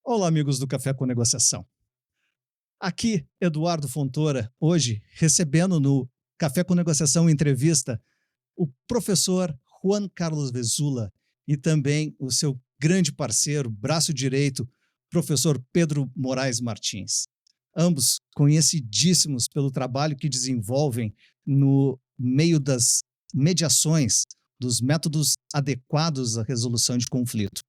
Olá, amigos do Café com Negociação. Aqui, Eduardo Fontoura, hoje recebendo no Café com Negociação entrevista o professor Juan Carlos Vezula e também o seu grande parceiro, braço direito, professor Pedro Moraes Martins. Ambos conhecidíssimos pelo trabalho que desenvolvem no meio das mediações, dos métodos adequados à resolução de conflito.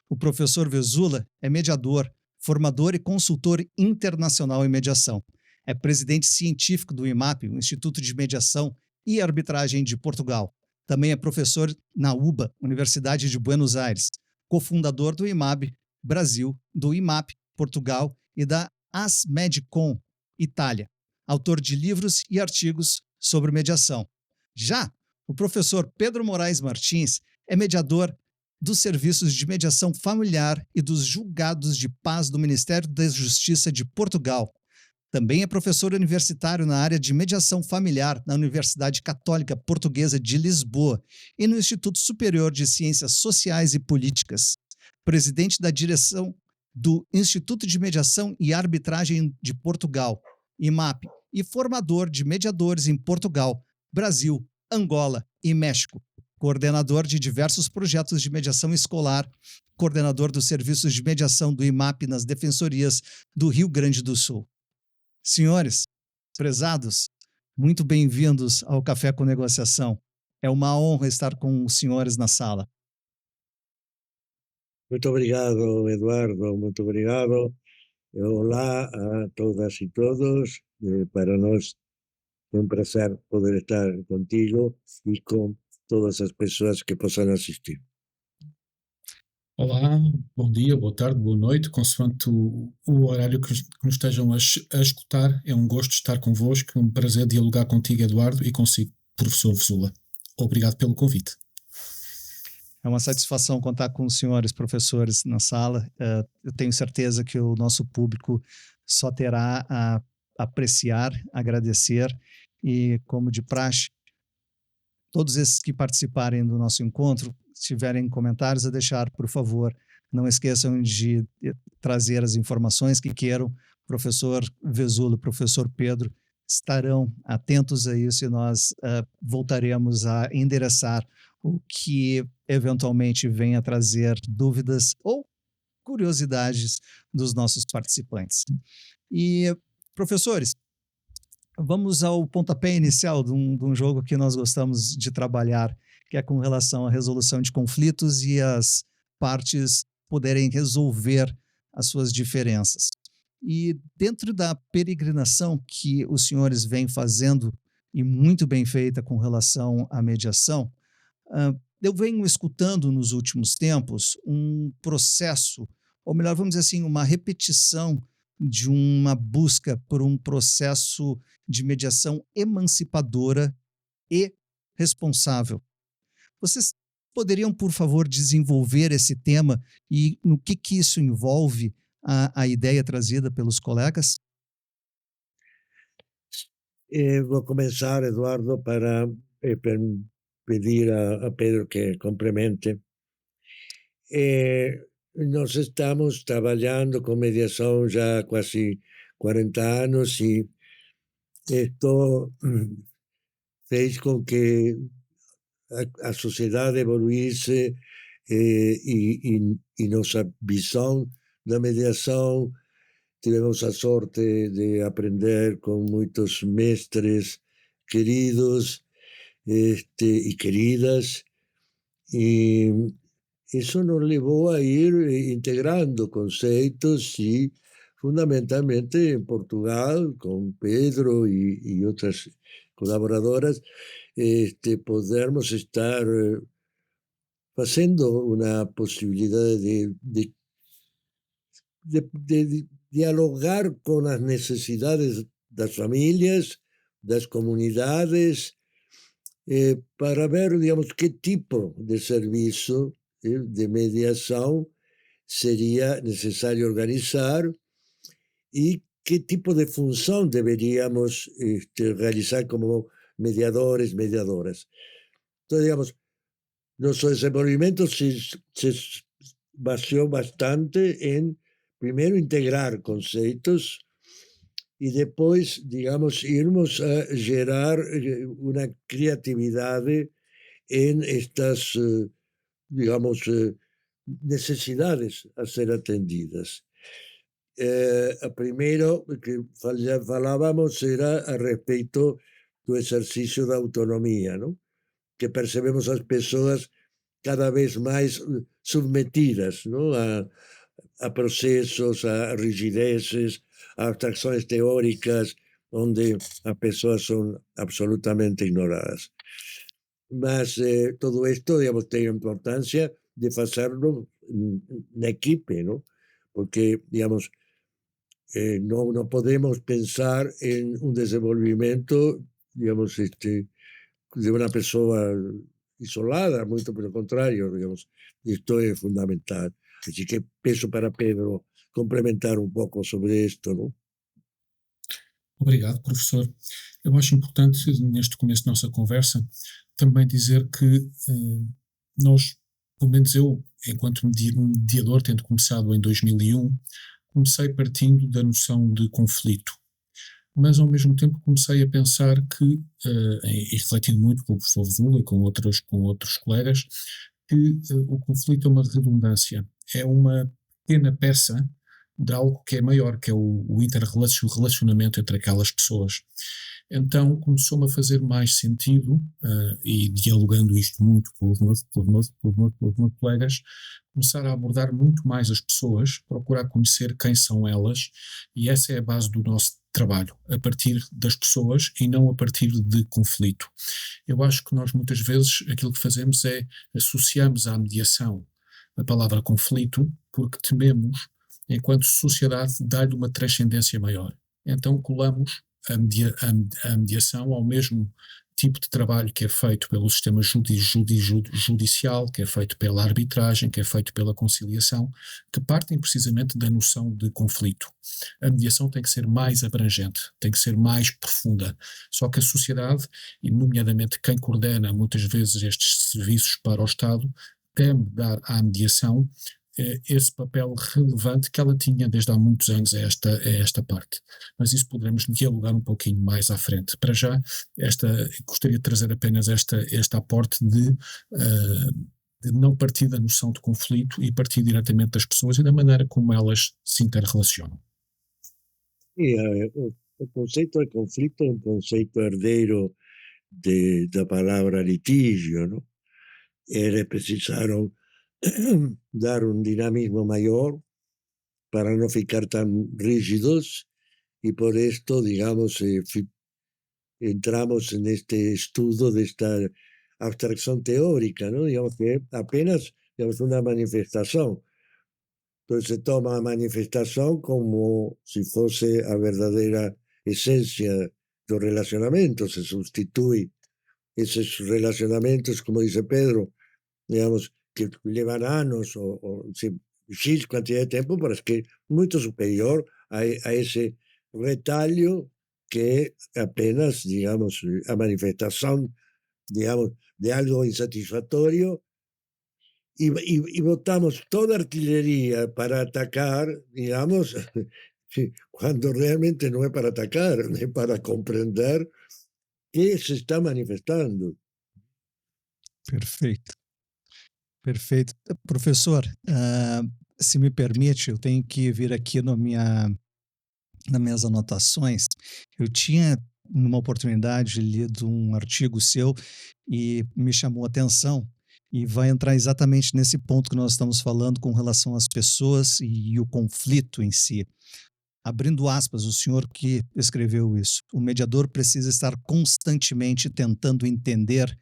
O professor Vezula é mediador, formador e consultor internacional em mediação. É presidente científico do IMAP, o Instituto de Mediação e Arbitragem de Portugal. Também é professor na UBA, Universidade de Buenos Aires, cofundador do IMAB Brasil, do IMAP Portugal e da ASMEDCOM Itália. Autor de livros e artigos sobre mediação. Já o professor Pedro Moraes Martins é mediador dos serviços de mediação familiar e dos julgados de paz do Ministério da Justiça de Portugal. Também é professor universitário na área de mediação familiar na Universidade Católica Portuguesa de Lisboa e no Instituto Superior de Ciências Sociais e Políticas. Presidente da direção do Instituto de Mediação e Arbitragem de Portugal, IMAP, e formador de mediadores em Portugal, Brasil, Angola e México. Coordenador de diversos projetos de mediação escolar, coordenador dos serviços de mediação do IMAP nas defensorias do Rio Grande do Sul. Senhores, prezados, muito bem-vindos ao Café com Negociação. É uma honra estar com os senhores na sala. Muito obrigado, Eduardo, muito obrigado. Olá a todas e todos. Para nós é um prazer poder estar contigo e com todas as pessoas que possam assistir. Olá, bom dia, boa tarde, boa noite, consoante o horário que nos estejam a escutar. É um gosto estar convosco, é um prazer dialogar contigo, Eduardo, e consigo, professor Vezula. Obrigado pelo convite. É uma satisfação contar com os senhores professores na sala. Eu tenho certeza que o nosso público só terá a apreciar, agradecer e, como de praxe, todos esses que participarem do nosso encontro, se tiverem comentários a deixar, por favor, não esqueçam de trazer as informações que queiram. O professor Vezula e o professor Pedro estarão atentos a isso e nós voltaremos a endereçar o que eventualmente venha trazer dúvidas ou curiosidades dos nossos participantes. E, professores, vamos ao pontapé inicial de um jogo que nós gostamos de trabalhar, que é com relação à resolução de conflitos e as partes poderem resolver as suas diferenças. E dentro da peregrinação que os senhores vêm fazendo, e muito bem feita com relação à mediação, eu venho escutando nos últimos tempos um processo, ou melhor, vamos dizer assim, uma repetição de uma busca por um processo de mediação emancipadora e responsável. Vocês poderiam, por favor, desenvolver esse tema e no que isso envolve a ideia trazida pelos colegas? Vou começar, Eduardo, para pedir a Pedro que complemente. Nós estamos trabalhando com mediação já há quase 40 anos e isto fez com que a sociedade evoluísse e nossa visão da mediação. Tivemos a sorte de aprender com muitos mestres queridos e queridas, e isso nos levou a ir integrando conceitos e, fundamentalmente, em Portugal, com Pedro e outras colaboradoras, podermos estar fazendo uma possibilidade de dialogar com as necessidades das famílias, das comunidades, para ver, digamos, que tipo de serviço de mediação seria necessário organizar e que tipo de função deveríamos realizar como mediadores, mediadoras. Então, digamos, nosso desenvolvimento se baseou bastante em primeiro integrar conceitos e depois, digamos, irmos a gerar uma criatividade em estas, digamos, necessidades a ser atendidas. A primeiro que falávamos era a respeito do exercício da autonomia, não? Que percebemos as pessoas cada vez mais submetidas, não? A processos, a rigidezes, a abstracções teóricas, onde as pessoas são absolutamente ignoradas. Mas todo isto, digamos, tem a importância de fazerlo na equipe, não? Porque, digamos, não podemos pensar em um desenvolvimento, digamos, de uma pessoa isolada, muito pelo contrário, digamos, isto é fundamental. Así que peço para Pedro complementar um pouco sobre isto, não? Obrigado, professor. Eu acho importante, neste começo da nossa conversa, também dizer que nós, pelo menos eu, enquanto mediador, tendo começado em 2001, comecei partindo da noção de conflito. Mas, ao mesmo tempo, comecei a pensar que, e refletindo muito com o professor Vesúla e com outros colegas, que o conflito é uma redundância, é uma pequena peça de algo que é maior, que é o interrelacionamento entre aquelas pessoas. Então começou-me a fazer mais sentido, e dialogando isto muito com os meus colegas, começar a abordar muito mais as pessoas, procurar conhecer quem são elas, e essa é a base do nosso trabalho, a partir das pessoas e não a partir de conflito. Eu acho que nós muitas vezes aquilo que fazemos é associamos à mediação a palavra conflito porque tememos, enquanto sociedade, dar-lhe uma transcendência maior. Então colamos a mediação ao mesmo tipo de trabalho que é feito pelo sistema judicial, que é feito pela arbitragem, que é feito pela conciliação, que partem precisamente da noção de conflito. A mediação tem que ser mais abrangente, tem que ser mais profunda. Só que a sociedade, e nomeadamente quem coordena muitas vezes estes serviços para o Estado, teme dar à mediação esse papel relevante que ela tinha desde há muitos anos a esta parte. Mas isso poderemos dialogar um pouquinho mais à frente. Para já, gostaria de trazer apenas este aporte de não partir da noção de conflito e partir diretamente das pessoas e da maneira como elas se interrelacionam. E o conceito de conflito é um conceito herdeiro da palavra litígio, não? Eles precisaram dar um dinamismo maior para não ficar tão rígidos e por isto, digamos, entramos neste estudo desta abstracção teórica, não? Digamos que é apenas, digamos, uma manifestação. Então se toma a manifestação como se fosse a verdadeira essência do relacionamento, se substitui esses relacionamentos, como dice Pedro, digamos, que levan anos ou X quantidade de tempo, mas que é muito superior a esse retalho que é apenas, digamos, a manifestação, digamos, de algo insatisfatório e botamos toda a artilharia para atacar, digamos, quando realmente não é para atacar, é para compreender que se está manifestando. Perfeito. Perfeito. Professor, se me permite, eu tenho que vir aqui nas minhas anotações. Eu tinha, numa oportunidade, lido um artigo seu e me chamou a atenção e vai entrar exatamente nesse ponto que nós estamos falando com relação às pessoas e o conflito em si. Abrindo aspas, o senhor que escreveu isso. O mediador precisa estar constantemente tentando entender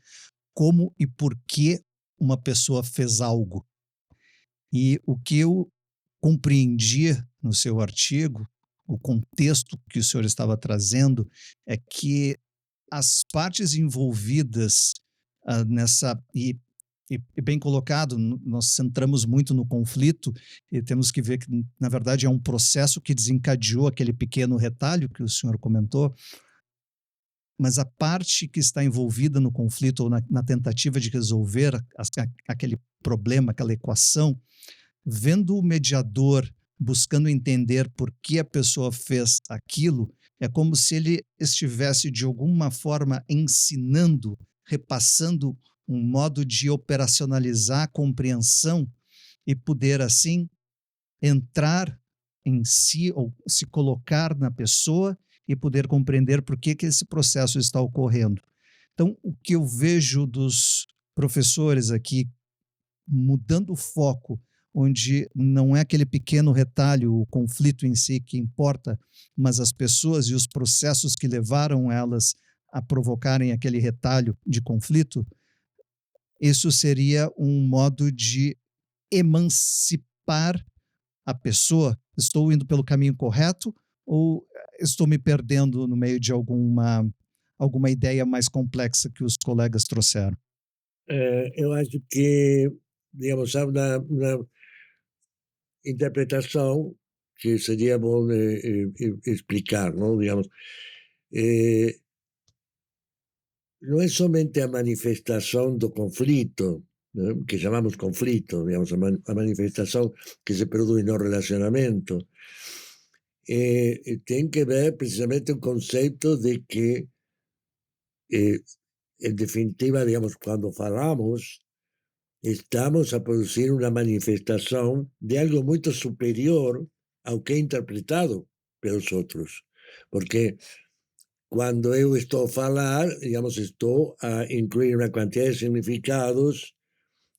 como e por que uma pessoa fez algo. E o que eu compreendi no seu artigo, o contexto que o senhor estava trazendo, é que as partes envolvidas nessa, e bem colocado, nós centramos muito no conflito e temos que ver que, na verdade, é um processo que desencadeou aquele pequeno retalho que o senhor comentou, mas a parte que está envolvida no conflito ou na tentativa de resolver aquele problema, aquela equação, vendo o mediador buscando entender por que a pessoa fez aquilo, é como se ele estivesse, de alguma forma, ensinando, repassando um modo de operacionalizar a compreensão e poder, assim, entrar em si ou se colocar na pessoa e poder compreender por que esse processo está ocorrendo. Então, o que eu vejo dos professores aqui mudando o foco, onde não é aquele pequeno retalho, o conflito em si que importa, mas as pessoas e os processos que levaram elas a provocarem aquele retalho de conflito, isso seria um modo de emancipar a pessoa. Estou indo pelo caminho correto ou estou me perdendo no meio de alguma ideia mais complexa que os colegas trouxeram? Eu acho que, digamos, há uma interpretação que seria bom explicar, não? Digamos, eh, não é somente a manifestação do conflito, né, que chamamos conflito, digamos, a manifestação que se produz no relacionamento, tem que ver precisamente o conceito de que, eh, en definitiva, digamos, cuando falamos, estamos a producir una manifestación de algo muy superior ao que é interpretado pelos outros. Porque quando eu estou a falar, digamos, estou a incluir uma quantidade de significados,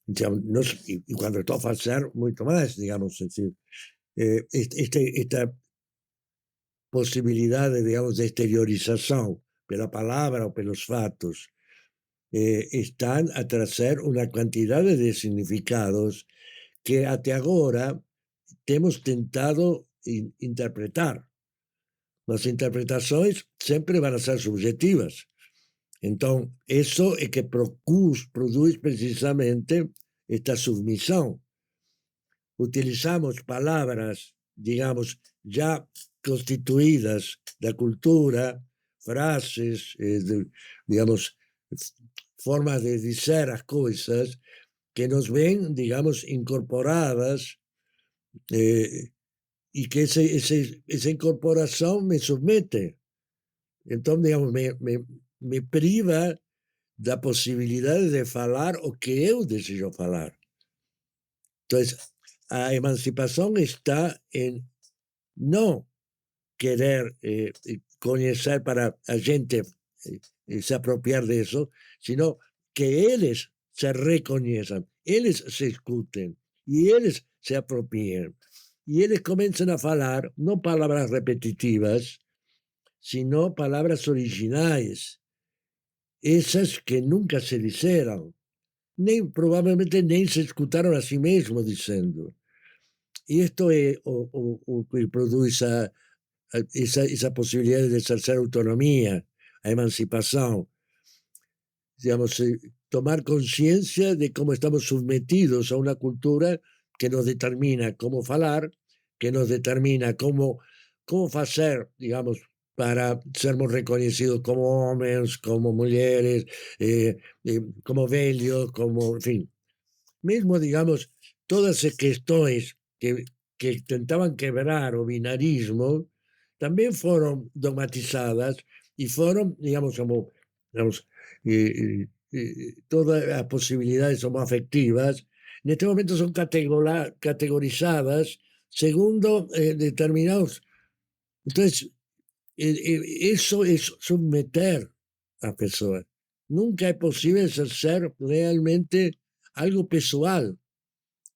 digamos, e quando estou a fazer, muito mais, digamos, es decir, esta possibilidade, digamos, de exteriorização pela palavra ou pelos fatos, están a trazer uma quantidade de significados que até agora temos tentado interpretar. As interpretações sempre vão ser subjetivas. Então, isso é que produz precisamente esta submissão. Utilizamos palavras, digamos, já constituídas da cultura, frases, digamos, formas de dizer as coisas que nos ven, digamos, incorporadas, y que esa incorporación me somete. Entonces, digamos, me priva da posibilidad de falar o que eu desejo falar. Entonces, a emancipación está en no querer conocer para a gente se apropiar de eso, sino que ellos se reconozcan, ellos se escuchen y ellos se apropien. Y ellos comienzan a falar no palabras repetitivas, sino palabras originales, esas que nunca se dijeron, probablemente ni se escucharon a sí mismos diciendo. Y esto es o que produce esa posibilidad de ejercer autonomía, a emancipación, digamos, tomar conciencia de cómo estamos sometidos a una cultura que nos determina cómo falar, que nos determina cómo hacer, digamos, para sermos reconocidos como hombres, como mujeres, como velhos, como, en fin. Mismo, digamos, todas esas cuestiones que intentaban quebrar o binarismo, también fueron dogmatizadas y fueron, digamos, como, digamos, todas las posibilidades homoafectivas, en este momento son categorizadas según determinados. Entonces, eso es someter a personas. Nunca es posible ser realmente algo pessoal.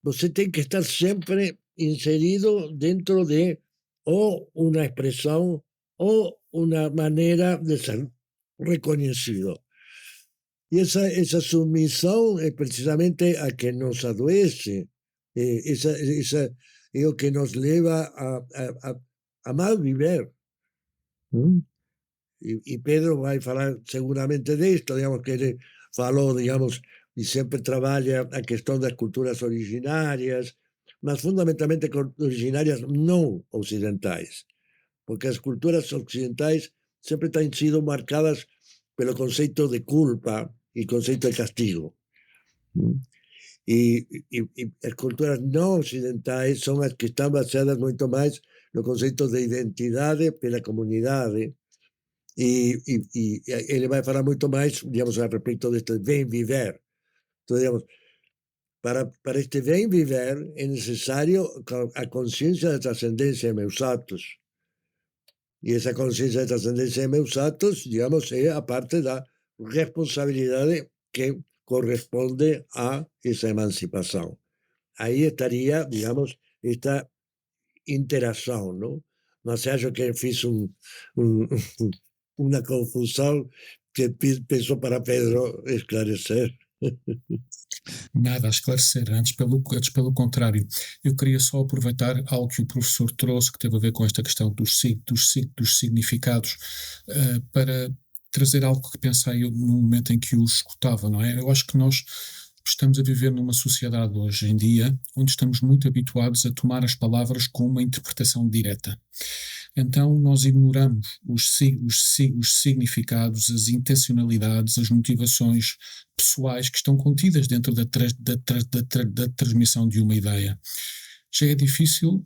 Você tem que estar sempre inserido dentro de o una expresión o una manera de ser reconocido. Y esa sumisión es precisamente a que nos adoece, esa es lo que nos lleva a mal vivir. Y Pedro va a hablar seguramente de esto, digamos, que él faló, digamos, y siempre trabaja a cuestión das culturas originarias, mas fundamentalmente originarias no occidentais, porque as culturas occidentais sempre têm sido marcadas pelo conceito de culpa e conceito de castigo. E as culturas não ocidentais são as que estão baseadas muito mais no conceito de identidade pela comunidade. E ele vai falar muito mais, digamos, a respeito deste bem viver. Então, digamos, para este bem viver é necessário a consciência da transcendência de meus atos. E essa consciência da transcendência de meus atos, digamos, é a parte da responsabilidade que corresponde a essa emancipação. Aí estaria, digamos, esta interação, não? Mas acho que fiz uma confusão que peço para Pedro esclarecer. Nada a esclarecer, antes pelo contrário. Eu queria só aproveitar algo que o professor trouxe, que teve a ver com esta questão dos significados, para trazer algo que pensei no momento em que o escutava, não é? Eu acho que nós estamos a viver numa sociedade hoje em dia onde estamos muito habituados a tomar as palavras com uma interpretação direta. Então nós ignoramos os significados, as intencionalidades, as motivações pessoais que estão contidas dentro da transmissão de uma ideia. Já é difícil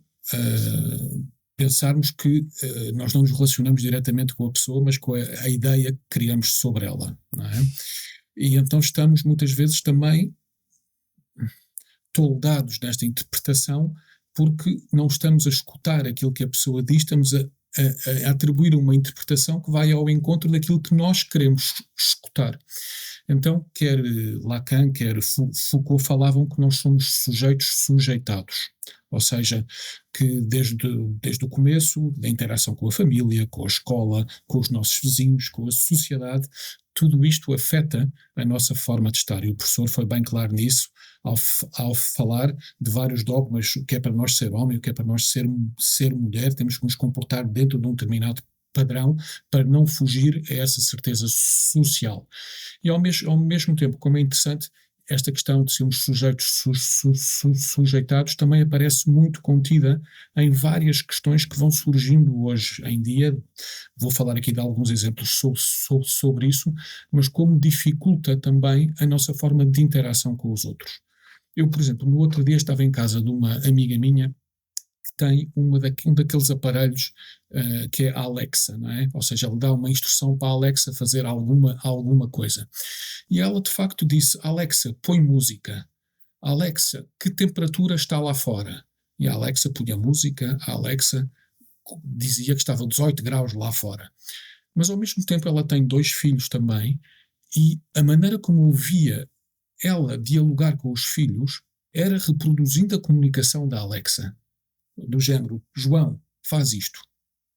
pensarmos que nós não nos relacionamos diretamente com a pessoa, mas com a ideia que criamos sobre ela, não é? E então estamos muitas vezes também toldados nesta interpretação porque não estamos a escutar aquilo que a pessoa diz, estamos a atribuir uma interpretação que vai ao encontro daquilo que nós queremos escutar. Então, quer Lacan, quer Foucault falavam que nós somos sujeitos sujeitados, ou seja, que desde o começo, da interação com a família, com a escola, com os nossos vizinhos, com a sociedade, tudo isto afeta a nossa forma de estar. E o professor foi bem claro nisso, ao falar de vários dogmas, o que é para nós ser homem, o que é para nós ser mulher, temos que nos comportar dentro de um determinado padrão para não fugir a essa certeza social. E ao mesmo tempo, como é interessante, esta questão de sermos sujeitos sujeitados também aparece muito contida em várias questões que vão surgindo hoje em dia. Vou falar aqui de alguns exemplos sobre isso, mas como dificulta também a nossa forma de interação com os outros. Eu, por exemplo, no outro dia estava em casa de uma amiga minha que tem um daqueles aparelhos que é a Alexa, não é? Ou seja, ele dá uma instrução para a Alexa fazer alguma coisa. E ela, de facto, disse: Alexa, põe música. Alexa, que temperatura está lá fora? E a Alexa punha música, a Alexa dizia que estava 18 graus lá fora. Mas, ao mesmo tempo, ela tem 2 filhos também, e a maneira como ouvia ela dialogar com os filhos era reproduzindo a comunicação da Alexa, do género: João, faz isto.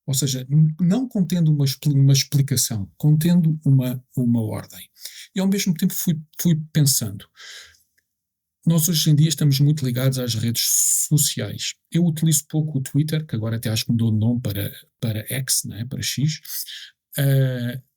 Ou seja, não contendo uma explicação, contendo uma ordem. E ao mesmo tempo fui pensando, nós hoje em dia estamos muito ligados às redes sociais. Eu utilizo pouco o Twitter, que agora até acho que mudou de nome para X, não é? Para X,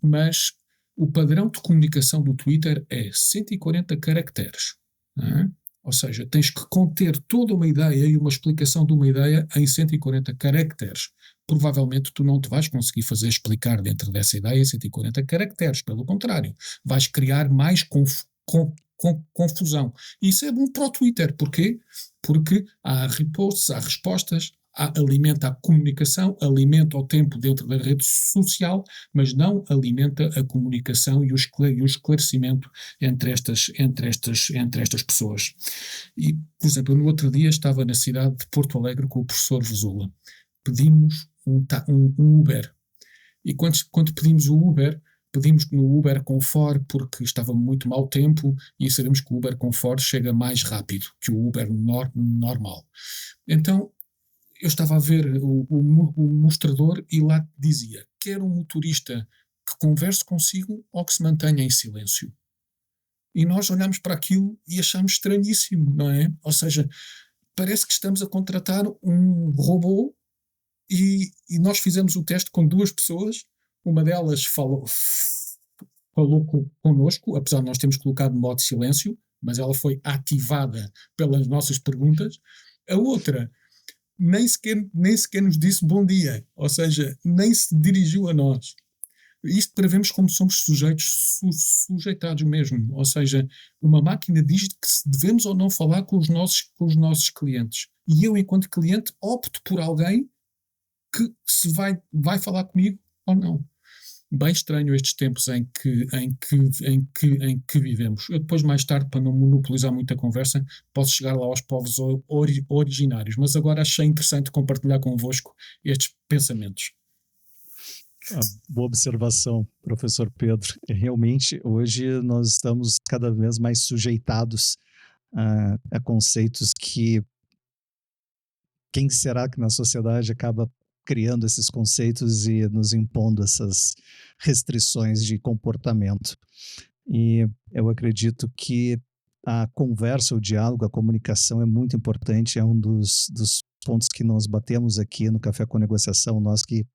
mas o padrão de comunicação do Twitter é 140 caracteres. Não é? Ou seja, tens que conter toda uma ideia e uma explicação de uma ideia em 140 caracteres. Provavelmente tu não te vais conseguir fazer explicar dentro dessa ideia 140 caracteres. Pelo contrário, vais criar mais confusão. E isso é bom para o Twitter. Porquê? Porque há reposts, há respostas, alimenta a comunicação, alimenta o tempo dentro da rede social, mas não alimenta a comunicação e o esclarecimento entre estas pessoas. E, por exemplo, no outro dia estava na cidade de Porto Alegre com o professor Vesula. Pedimos um Uber. E quando pedimos o Uber, pedimos no Uber Comfort porque estava muito mau tempo e sabemos que o Uber Comfort chega mais rápido que o Uber normal. Então, eu estava a ver o mostrador e lá dizia: quer um motorista que converse consigo ou que se mantenha em silêncio. E nós olhamos para aquilo e achamos estranhíssimo, não é? Ou seja, parece que estamos a contratar um robô e nós fizemos o teste com 2 pessoas, uma delas falou connosco, apesar de nós termos colocado no modo silêncio, mas ela foi ativada pelas nossas perguntas. A outra nem sequer nos disse bom dia, ou seja, nem se dirigiu a nós. Isto para vermos como somos sujeitos, sujeitados mesmo. Ou seja, uma máquina diz que se devemos ou não falar com os nossos clientes. E eu, enquanto cliente, opto por alguém que se vai falar comigo ou não. Bem estranho estes tempos em que vivemos. Eu depois, mais tarde, para não monopolizar muita conversa, posso chegar lá aos povos originários, mas agora achei interessante compartilhar convosco estes pensamentos. Boa observação, professor Pedro. Realmente, hoje nós estamos cada vez mais sujeitados a conceitos que quem será que na sociedade acaba criando esses conceitos e nos impondo essas restrições de comportamento. E eu acredito que a conversa, o diálogo, a comunicação é muito importante, é um dos pontos que nós batemos aqui no Café com Negociação, nós que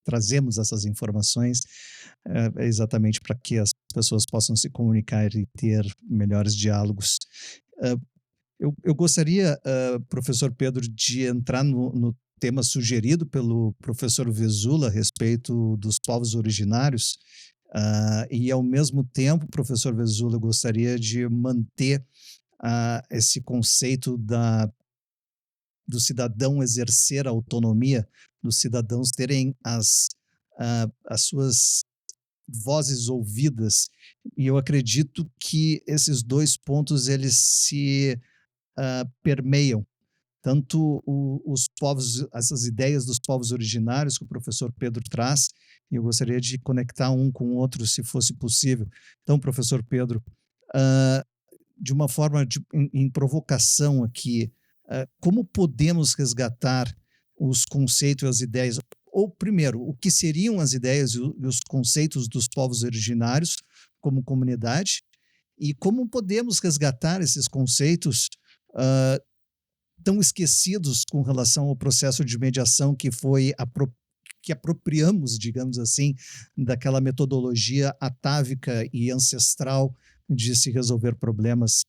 trazemos essas informações, é exatamente para que as pessoas possam se comunicar e ter melhores diálogos. Eu gostaria, professor Pedro, de entrar no tema sugerido pelo professor Vesula a respeito dos povos originários, e ao mesmo tempo, professor Vesula, eu gostaria de manter esse conceito do cidadão exercer a autonomia, dos cidadãos terem as suas vozes ouvidas, e eu acredito que esses dois pontos eles se permeiam tanto os povos, essas ideias dos povos originários que o professor Pedro traz, e eu gostaria de conectar um com o outro, se fosse possível. Então, professor Pedro, de uma forma em provocação aqui, como podemos resgatar os conceitos e as ideias, ou primeiro, o que seriam as ideias e os conceitos dos povos originários como comunidade, e como podemos resgatar esses conceitos tão esquecidos com relação ao processo de mediação que que apropriamos, digamos assim, daquela metodologia atávica e ancestral de se resolver problemas,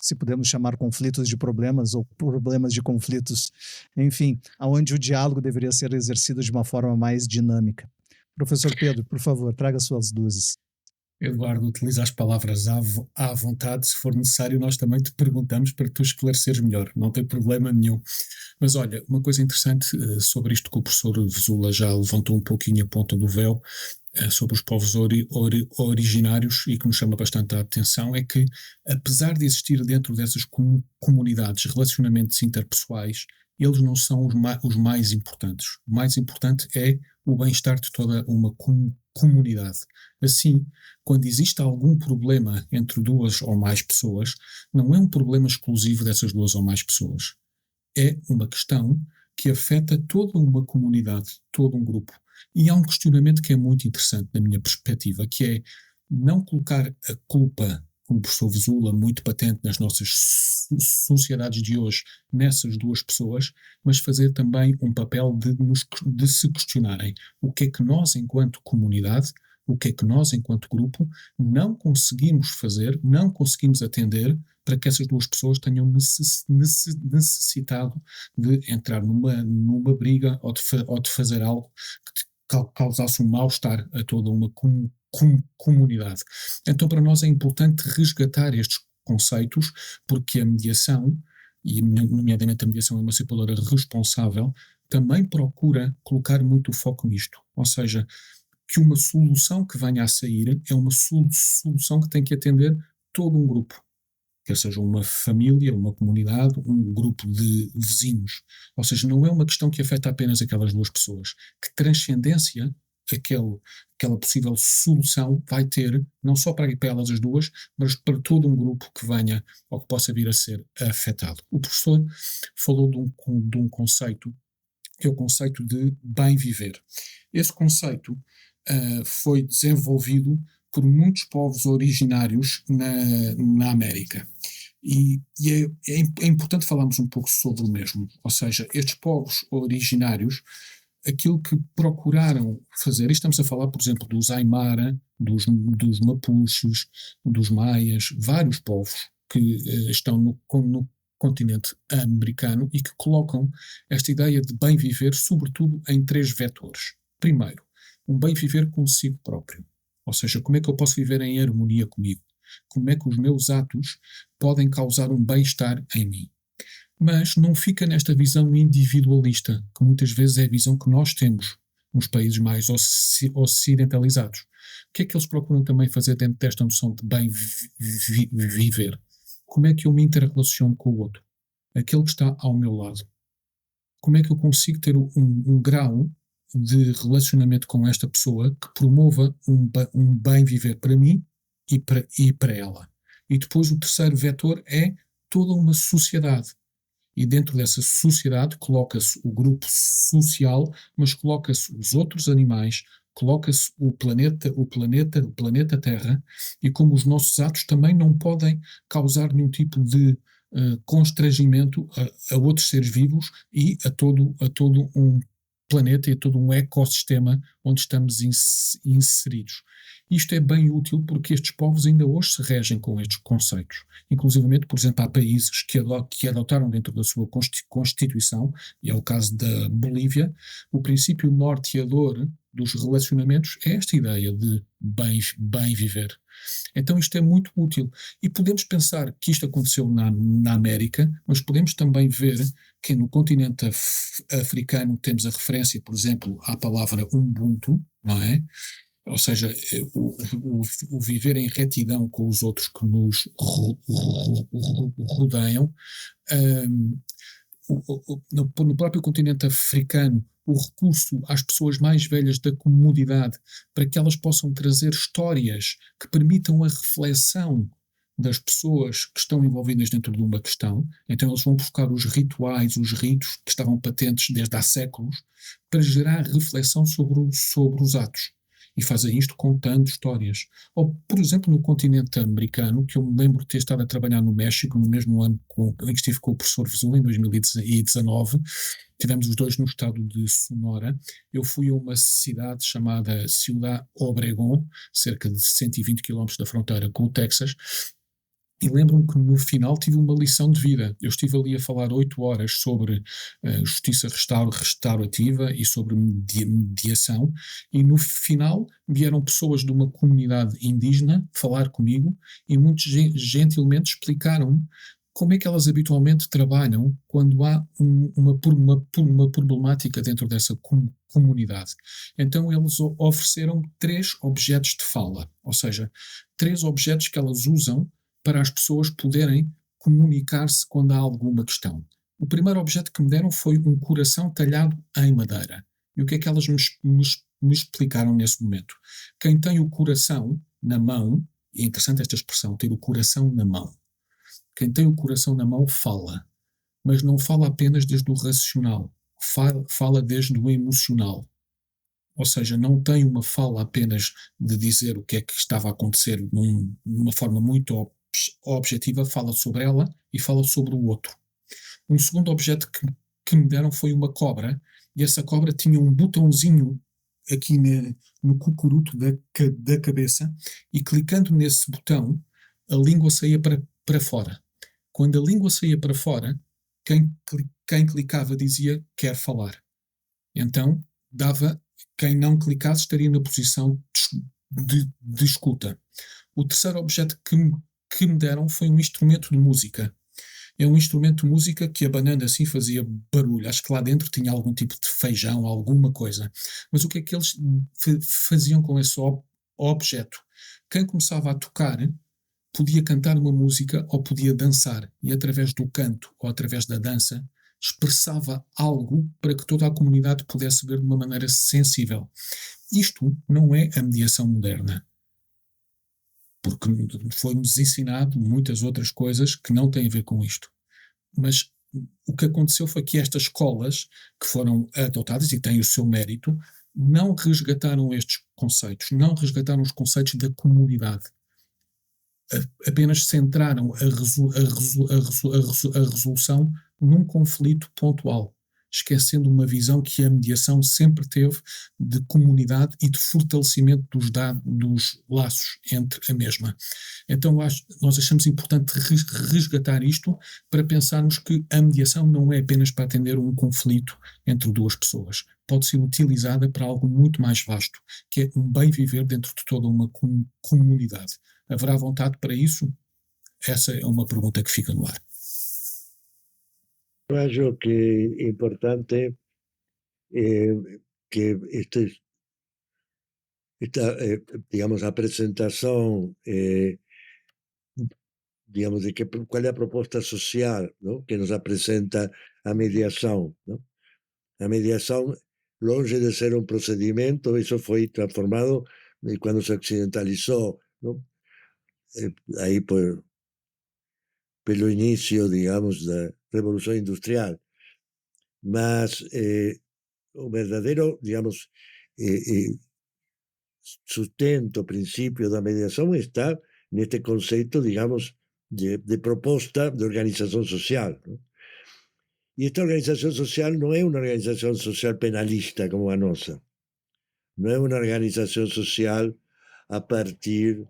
se podemos chamar conflitos de problemas ou problemas de conflitos, enfim, aonde o diálogo deveria ser exercido de uma forma mais dinâmica. Professor Pedro, por favor, traga suas luzes. Eduardo, utiliza as palavras à vontade. Se for necessário, nós também te perguntamos para tu esclareceres melhor. Não tem problema nenhum. Mas olha, uma coisa interessante sobre isto que o professor Vesula já levantou um pouquinho a ponta do véu, sobre os povos originários, e que nos chama bastante a atenção, é que, apesar de existir dentro dessas comunidades relacionamentos interpessoais, eles não são os mais importantes. O mais importante é o bem-estar de toda uma comunidade. Assim, quando existe algum problema entre duas ou mais pessoas, não é um problema exclusivo dessas duas ou mais pessoas. É uma questão que afeta toda uma comunidade, todo um grupo. E há um questionamento que é muito interessante na minha perspectiva, que é não colocar a culpa, como o professor Vesula, muito patente nas nossas sociedades de hoje, nessas duas pessoas, mas fazer também um papel de se questionarem o que é que nós, enquanto comunidade, o que é que nós, enquanto grupo, não conseguimos fazer, não conseguimos atender para que essas duas pessoas tenham necessitado de entrar numa briga ou de fazer algo que causasse um mal-estar a toda uma comunidade. Então, para nós é importante resgatar estes conceitos, porque a mediação, e nomeadamente a mediação emancipadora responsável, também procura colocar muito foco nisto. Ou seja, que uma solução que venha a sair é uma solução que tem que atender todo um grupo, quer seja uma família, uma comunidade, um grupo de vizinhos. Ou seja, não é uma questão que afeta apenas aquelas duas pessoas. Que transcendência aquela possível solução vai ter, não só para elas as duas, mas para todo um grupo que venha ou que possa vir a ser afetado. O professor falou de um conceito, que é o conceito de bem viver. Esse conceito foi desenvolvido por muitos povos originários na América. E é importante falarmos um pouco sobre o mesmo. Ou seja, estes povos originários, aquilo que procuraram fazer, e estamos a falar, por exemplo, dos Aymara, dos Mapuches, dos Maias, vários povos que estão no continente americano e que colocam esta ideia de bem viver, sobretudo, em três vetores. Primeiro, um bem viver consigo próprio. Ou seja, como é que eu posso viver em harmonia comigo? Como é que os meus atos podem causar um bem-estar em mim? Mas não fica nesta visão individualista, que muitas vezes é a visão que nós temos nos países mais ocidentalizados. O que é que eles procuram também fazer dentro desta noção de bem viver? Como é que eu me interrelaciono com o outro? Aquele que está ao meu lado. Como é que eu consigo ter um grau de relacionamento com esta pessoa que promova um bem viver para mim e para ela? E depois o terceiro vetor é toda uma sociedade. E dentro dessa sociedade coloca-se o grupo social, mas coloca-se os outros animais, coloca-se o planeta Terra, e como os nossos atos também não podem causar nenhum tipo de constrangimento a outros seres vivos e a todo um planeta e a todo um ecossistema onde estamos inseridos. Isto é bem útil porque estes povos ainda hoje se regem com estes conceitos. Inclusivamente, por exemplo, há países que adotaram dentro da sua Constituição, e é o caso da Bolívia, o princípio norteador dos relacionamentos é esta ideia de bem viver. Então isto é muito útil. E podemos pensar que isto aconteceu na América, mas podemos também ver que no continente africano temos a referência, por exemplo, à palavra Ubuntu, não é? Ou seja, o viver em retidão com os outros que nos rodeiam. No próprio continente africano, o recurso às pessoas mais velhas da comunidade para que elas possam trazer histórias que permitam a reflexão das pessoas que estão envolvidas dentro de uma questão. Então eles vão buscar os rituais, os ritos que estavam patentes desde há séculos para gerar reflexão sobre os atos. E fazem isto contando histórias. Ou, por exemplo, no continente americano, que eu me lembro de ter estado a trabalhar no México, no mesmo ano em que estive com o professor Vesula, em 2019, tivemos os dois no estado de Sonora. Eu fui a uma cidade chamada Ciudad Obregón, cerca de 120 km da fronteira com o Texas, e lembro-me que no final tive uma lição de vida. Eu estive ali a falar 8 horas sobre justiça restaurativa e sobre mediação, e no final vieram pessoas de uma comunidade indígena falar comigo e muito gentilmente explicaram-me como é que elas habitualmente trabalham quando há uma problemática dentro dessa comunidade. Então eles ofereceram 3 objetos de fala, ou seja, 3 objetos que elas usam para as pessoas poderem comunicar-se quando há alguma questão. O primeiro objeto que me deram foi um coração talhado em madeira. E o que é que elas me explicaram nesse momento? Quem tem o coração na mão, é interessante esta expressão, ter o coração na mão. Quem tem o coração na mão fala, mas não fala apenas desde o racional, fala desde o emocional. Ou seja, não tem uma fala apenas de dizer o que é que estava a acontecer de uma forma muito objetiva, fala sobre ela e fala sobre o outro. Um segundo objeto que me deram foi uma cobra, e essa cobra tinha um botãozinho aqui no cucuruto da cabeça, e clicando nesse botão, a língua saía para fora. Quando a língua saía para fora, quem clicava dizia quer falar. Então, quem não clicasse estaria na posição de escuta. O terceiro objeto que me deram foi um instrumento de música. É um instrumento de música que, abanando assim, fazia barulho. Acho que lá dentro tinha algum tipo de feijão, alguma coisa. Mas o que é que eles faziam com esse objeto? Quem começava a tocar podia cantar uma música ou podia dançar. E através do canto ou através da dança expressava algo para que toda a comunidade pudesse ver de uma maneira sensível. Isto não é a mediação moderna, porque foi-nos ensinado muitas outras coisas que não têm a ver com isto. Mas o que aconteceu foi que estas escolas que foram adotadas e têm o seu mérito, não resgataram estes conceitos, não resgataram os conceitos da comunidade. Apenas centraram a resolução num conflito pontual. esquecendo uma visão que a mediação sempre teve de comunidade e de fortalecimento dos laços entre a mesma. Então nós achamos importante resgatar isto para pensarmos que a mediação não é apenas para atender um conflito entre duas pessoas. Pode ser utilizada para algo muito mais vasto, que é um bem viver dentro de toda uma comunidade. Haverá vontade para isso? Essa é uma pergunta que fica no ar. Eu acho que é importante que esta digamos, a apresentação, digamos, de qual é a proposta social, ¿no?, que nos apresenta a mediação, ¿no? A mediação, longe de ser um procedimento, isso foi transformado quando se occidentalizou, ¿no?, aí pelo início, digamos, da Revolução Industrial. Mas o verdadeiro, digamos, sustento, princípio da mediação está neste conceito, digamos, de proposta de organização social, ¿no? E esta organização social não é uma organização social penalista como a nossa. Não é uma organização social a partir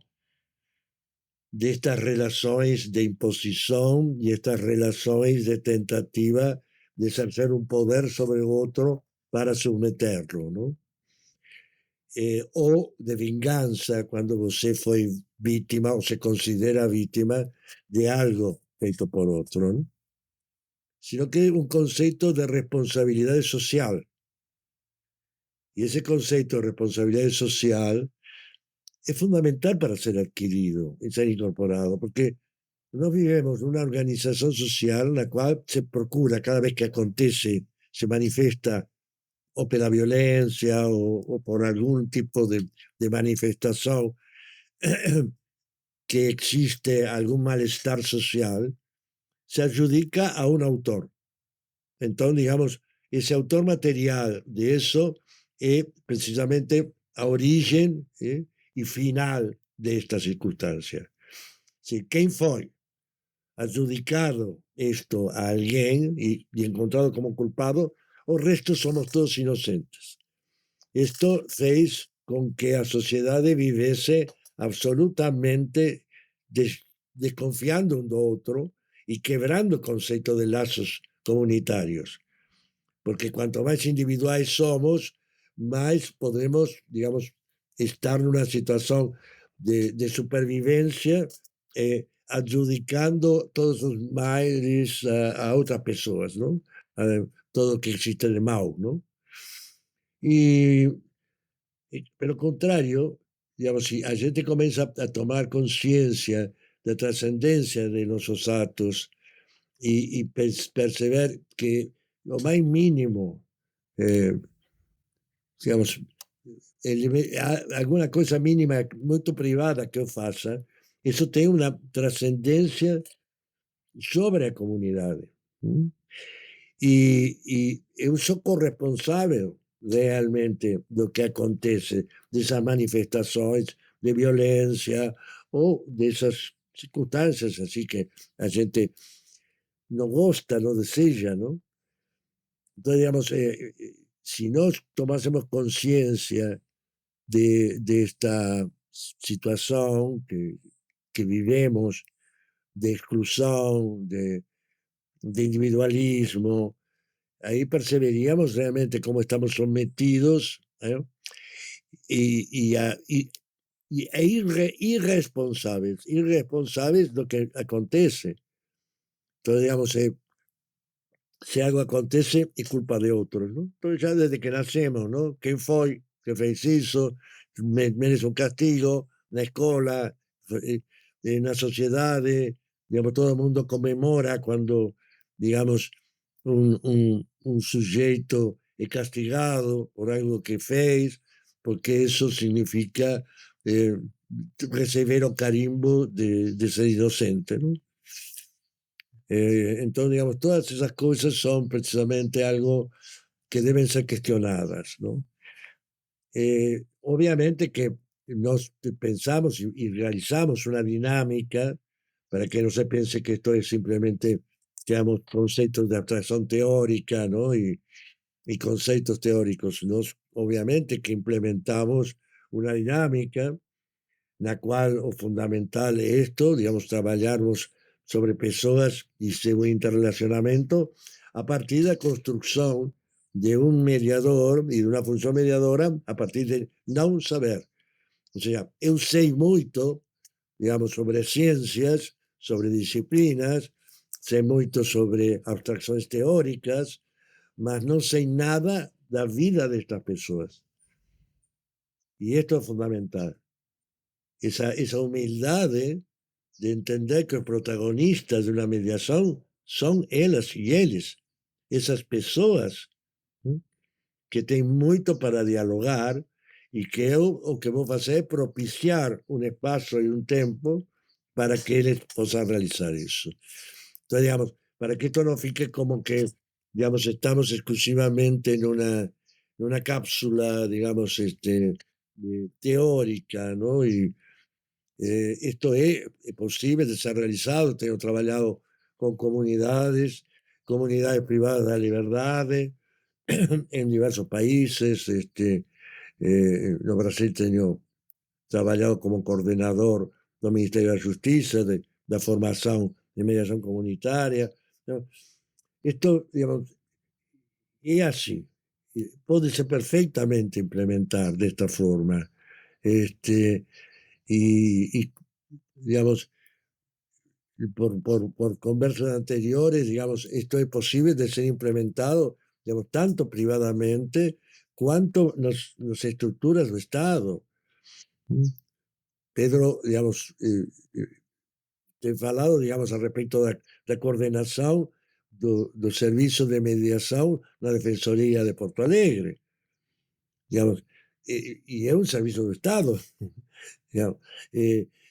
destas relações de imposição e estas relações de tentativa de exercer um poder sobre o outro para submeterlo, não? Ou de vingança, quando você foi vítima ou se considera vítima de algo feito por outro, não? Sino que é um conceito de responsabilidade social. E esse conceito de responsabilidade social é fundamental para ser adquirido e ser incorporado, porque nós vivemos numa organização social na qual se procura, cada vez que acontece, se manifesta ou pela violência ou por algum tipo de manifestação que existe algum mal-estar social, se adjudica a um autor. Então, digamos, esse autor material de isso é precisamente a origem e final desta circunstância. Se quem foi adjudicado isto a alguém e encontrado como culpado, o resto somos todos inocentes. Isto fez com que a sociedade vivesse absolutamente desconfiando um do outro e quebrando o conceito de laços comunitários. Porque quanto mais individuais somos, mais podemos, digamos, estar numa situação de supervivência, adjudicando todos os males a outras pessoas, não? Todo o que existe de mal, não? E, pelo contrário, digamos, se a gente começa a tomar consciência da transcendência de nossos atos e perceber que o mais mínimo, digamos, alguma coisa mínima muito privada que eu faça, isso tem uma transcendência sobre a comunidade. E eu sou corresponsável realmente do que acontece, dessas manifestações de violência ou dessas circunstâncias assim que a gente não gosta, não deseja, não? Então, digamos, se nós tomássemos consciência desta situação que vivemos, de exclusão, de individualismo, aí perceberíamos realmente como estamos sometidos, irresponsáveis do que acontece. Então, digamos, se algo acontece, é culpa de outros, não? Então, já desde que nascemos, não? Quem foi que fez isso merece um castigo na escola, na sociedade, digamos, todo mundo comemora quando, digamos, um sujeito é castigado por algo que fez, porque isso significa receber o carimbo de ser inocente, não? Então, digamos, todas essas coisas são precisamente algo que devem ser questionadas, não? Obviamente que nós pensamos e realizamos uma dinâmica para que não se pense que isto é simplesmente digamos, conceitos de abstração teórica, não? E conceitos teóricos. Nós, obviamente, que implementamos uma dinâmica na qual o fundamental é isto, digamos, trabalharmos sobre pessoas e seu interrelacionamento a partir da construção de um mediador e de uma função mediadora a partir de não saber. Ou seja, eu sei muito, digamos, sobre ciências, sobre disciplinas, sei muito sobre abstrações teóricas, mas não sei nada da vida destas pessoas. E isto é fundamental. Essa humildade de entender que os protagonistas de uma mediação são elas e eles, essas pessoas que têm muito para dialogar e que eu o que vou fazer é propiciar um espaço e um tempo para que eles possam realizar isso. Então, digamos, para que isto não fique como que, digamos, estamos exclusivamente numa cápsula, digamos, teórica, ¿no? Y esto es posible de ser realizado. Tengo trabajado con comunidades privadas de liberdade en diversos países. No Brasil tengo trabajado como coordenador do Ministerio da Justiça, da formação de mediação comunitária. Então, esto, digamos, é assim. Pode ser perfeitamente implementar desta forma. Y digamos, por conversas anteriores, digamos, esto es posible de ser implementado, digamos, tanto privadamente cuanto nas estructuras do Estado. Pedro, digamos, tem falado, digamos, a respeito da coordenação do serviço de mediação na Defensoria de Porto Alegre. Digamos, e é um serviço do Estado. Digamos,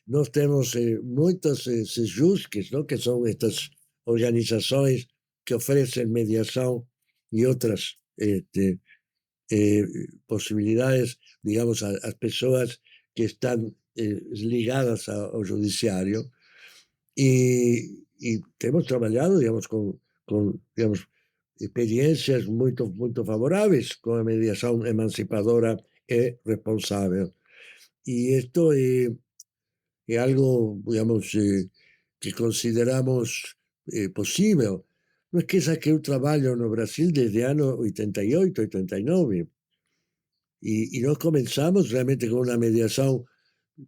nós temos muitas SEJUSCs, não? Que são estas organizações que oferecem mediação e outras possibilidades, digamos, às pessoas que estão ligadas ao judiciário. E temos trabalhado, digamos, com digamos, experiências muito favoráveis com a mediação emancipadora e responsável. Y esto es algo, digamos, que consideramos posible. No es que saqué un trabajo en Brasil desde el año 88, 89. Y nos comenzamos realmente con una mediación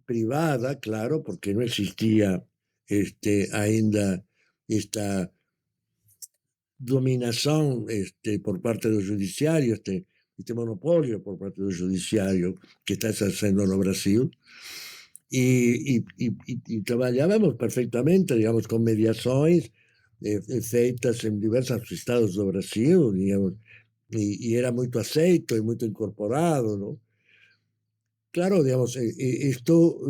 privada, claro, porque no existía ainda esta dominación por parte del judiciario, este monopolio por parte del judiciario que está ejerciendo en Brasil. Y trabajábamos perfectamente, digamos, con mediaciones feitas en diversos estados de Brasil, digamos, y era muy aceito y muy incorporado, ¿no? Claro, digamos, esto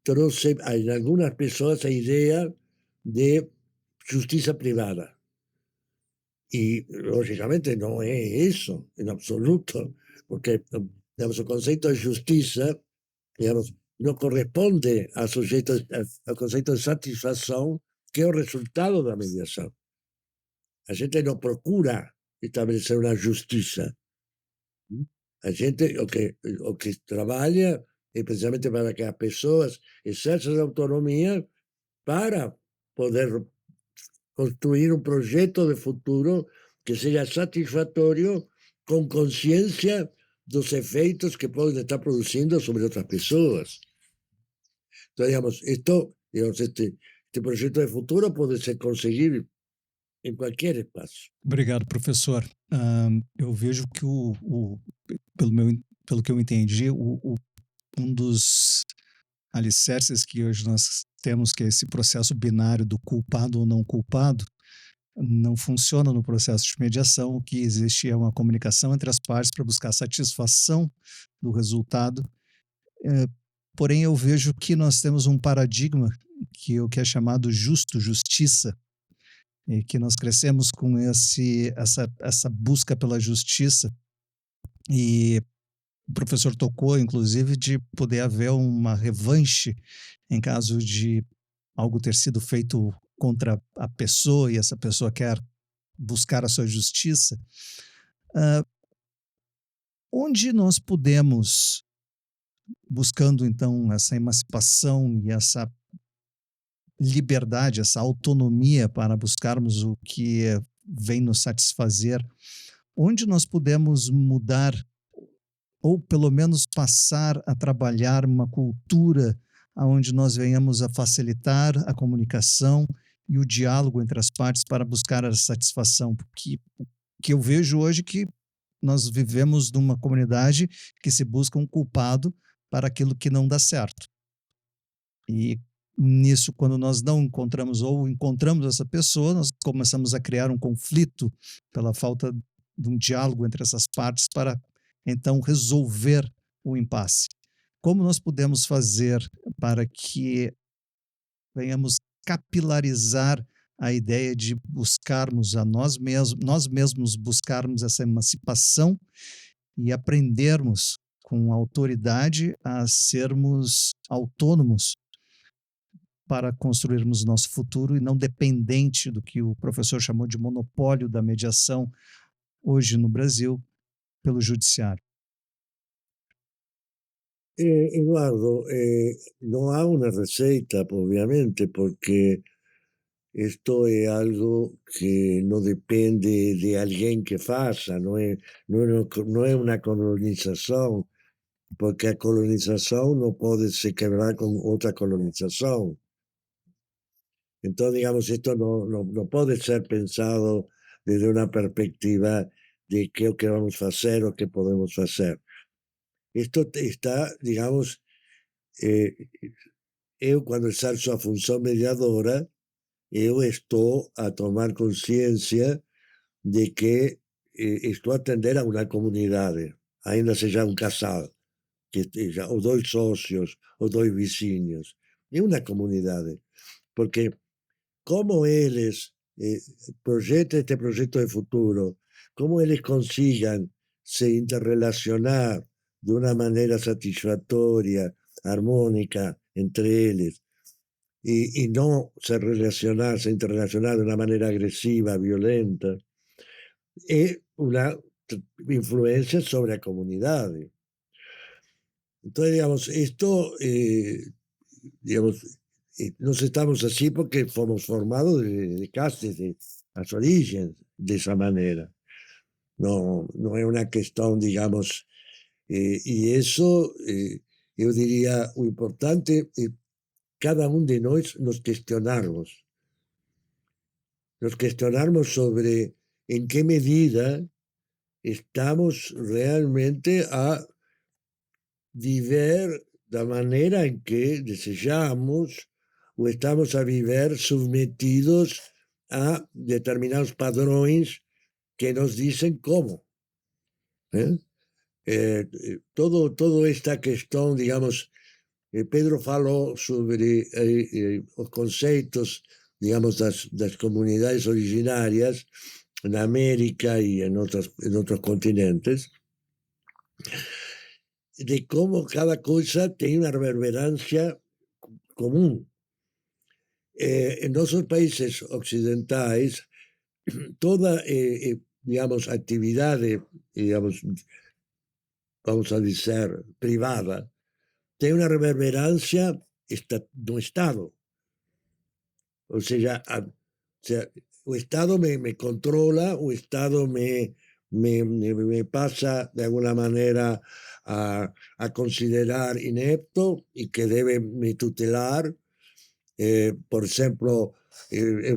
trouxe en algunas personas la idea de justicia privada. Y lógicamente no es eso, en absoluto, porque, digamos, el concepto de justicia, digamos, no corresponde al concepto de satisfacción, que es el resultado de la mediación. La gente no procura establecer una justicia. La gente lo que trabaja es precisamente para que las personas ejerzan la autonomía para poder construir un proyecto de futuro que sea satisfactorio con conciencia de los efectos que pueden estar produciendo sobre otras personas. Entonces, digamos, este proyecto de futuro puede ser conseguido em qualquer espaço. Obrigado, professor. Eu vejo que pelo que eu entendi, um dos alicerces que hoje nós temos, que é esse processo binário do culpado ou não culpado, não funciona no processo de mediação. O que existe é uma comunicação entre as partes para buscar satisfação do resultado. Porém, eu vejo que nós temos um paradigma que é chamado justiça, e que nós crescemos com essa busca pela justiça, e o professor tocou, inclusive, de poder haver uma revanche em caso de algo ter sido feito contra a pessoa e essa pessoa quer buscar a sua justiça, onde nós podemos, buscando então essa emancipação e essa liberdade, essa autonomia para buscarmos o que vem nos satisfazer, onde nós podemos mudar ou pelo menos passar a trabalhar uma cultura onde nós venhamos a facilitar a comunicação e o diálogo entre as partes para buscar a satisfação, porque o que eu vejo hoje é que nós vivemos numa comunidade que se busca um culpado para aquilo que não dá certo. E nisso, quando nós não encontramos ou encontramos essa pessoa, nós começamos a criar um conflito pela falta de um diálogo entre essas partes para então resolver o impasse. Como nós podemos fazer para que venhamos capilarizar a ideia de buscarmos a nós mesmos buscarmos essa emancipação e aprendermos com autoridade a sermos autônomos para construirmos nosso futuro e não dependente do que o professor chamou de monopólio da mediação hoje no Brasil pelo judiciário. Eduardo, no hay una receta, obviamente, porque esto es algo que no depende de alguien que faça, no es una colonización, porque la colonización no puede se quebrar con otra colonización. Entonces, digamos, esto no puede ser pensado desde una perspectiva de qué es lo que vamos a hacer o qué podemos hacer. Esto está, digamos, eu quando exerço a função mediadora, eu estou a tomar consciência de que estou a atender a uma comunidade, ainda seja um casal, que esteja, ou dois sócios, ou dois vizinhos. É uma comunidade, porque como eles projetam este projeto de futuro, como eles consigam se interrelacionar de una manera satisfactoria, armónica entre ellos, y no se interrelacionar de una manera agresiva, violenta, es una influencia sobre la comunidad. Entonces, digamos, esto, digamos, nos estamos así porque fomos formados casi de las orígenes de esa manera. No es una cuestión, digamos, y eso, yo diría, lo importante es cada uno de nosotros nos cuestionarmos sobre en qué medida estamos realmente a vivir de la manera en que deseamos o estamos a vivir sometidos a determinados padrões que nos dicen cómo. Toda esta cuestión, digamos, Pedro falou sobre os conceitos, digamos, das comunidades originárias na América e em outros continentes, de como cada coisa tem uma reverberância comum. Em nossos países ocidentais, toda, digamos, atividade, digamos, vamos a dizer, privada, tem uma reverberancia no Estado. O sea, o Estado me controla, o Estado me pasa de alguna manera a considerar inepto y que debe me tutelar. Por ejemplo,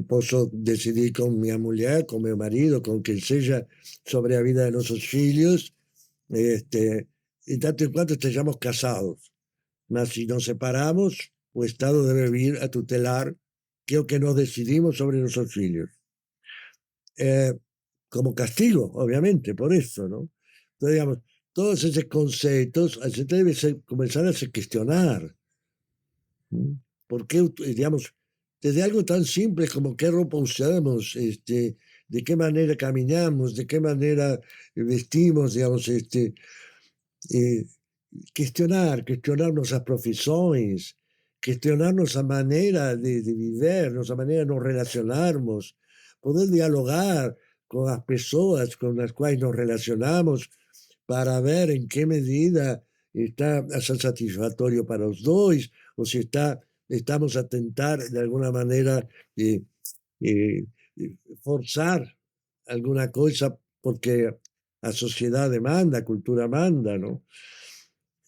puedo decidir con mi mujer, con mi marido, con quien sea, sobre la vida de nuestros hijos, y tanto en cuanto estemos casados. Mas si nos separamos, o Estado debe vir a tutelar que es lo que nos decidimos sobre nuestros hijos. Como castigo, obviamente, por eso, ¿no? Entonces, digamos, todos esos conceptos, la gente debe comenzar a se cuestionar. ¿Por qué, digamos, desde algo tan simple como qué ropa usamos, de qué manera caminamos, de qué manera vestimos, digamos, questionar nuestras profesiones, questionar nuestra manera de vivir, nuestra manera de nos relacionarnos, poder dialogar con las personas con las cuales nos relacionamos para ver en qué medida está a ser satisfactorio para los dos o si estamos a tentar de alguna manera eh, forzar alguna cosa porque la sociedad demanda, la cultura manda, ¿no?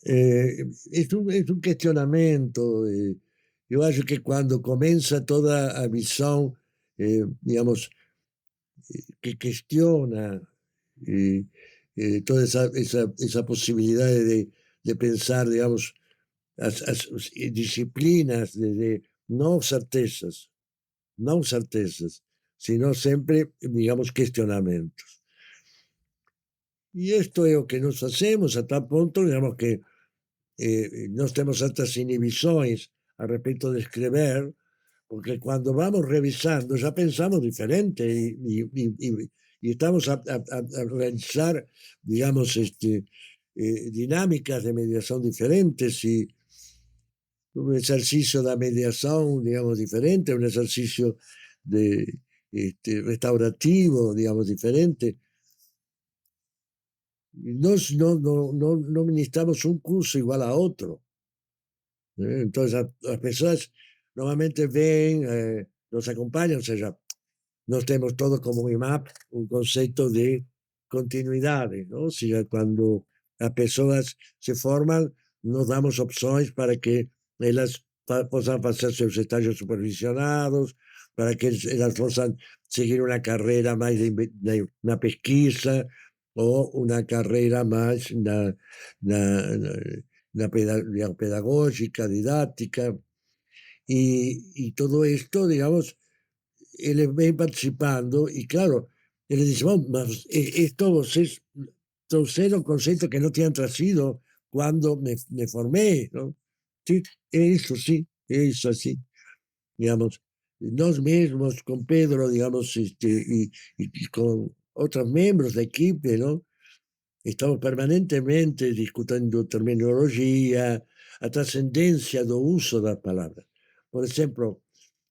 Es un cuestionamiento. Yo acho que cuando comienza toda a visión, digamos, que cuestiona toda esa posibilidad de pensar, digamos, as disciplinas de no certezas, no certezas, sino siempre, digamos, cuestionamientos. Y esto es lo que nos hacemos a tal punto, digamos, que no tenemos tantas inhibiciones al respecto de escribir, porque cuando vamos revisando ya pensamos diferente y estamos a realizar, digamos, dinámicas de mediación diferentes y un ejercicio de mediación, digamos, diferente, un ejercicio de, restaurativo, digamos, diferente. No ministramos un curso igual a otro. Entonces las personas normalmente ven, nos acompañan, o sea, nos tenemos todo como un IMAP, un concepto de continuidad, ¿no? O sea, cuando las personas se forman, nos damos opciones para que ellas puedan hacer sus estágios supervisionados, para que ellas puedan seguir una carrera más de una pesquisa o una carrera más pedagógica, didáctica, y todo esto, digamos, él ven participando y claro, él dice, bueno, mas esto vocês trouxeron conceptos que no tenían trazido cuando me formé, ¿no? Sí, eso sí, digamos, nos mismos con Pedro, digamos, y con otros miembros de equipo, ¿no? Estamos permanentemente discutindo terminología, a trascendencia do uso das palavras. Por exemplo,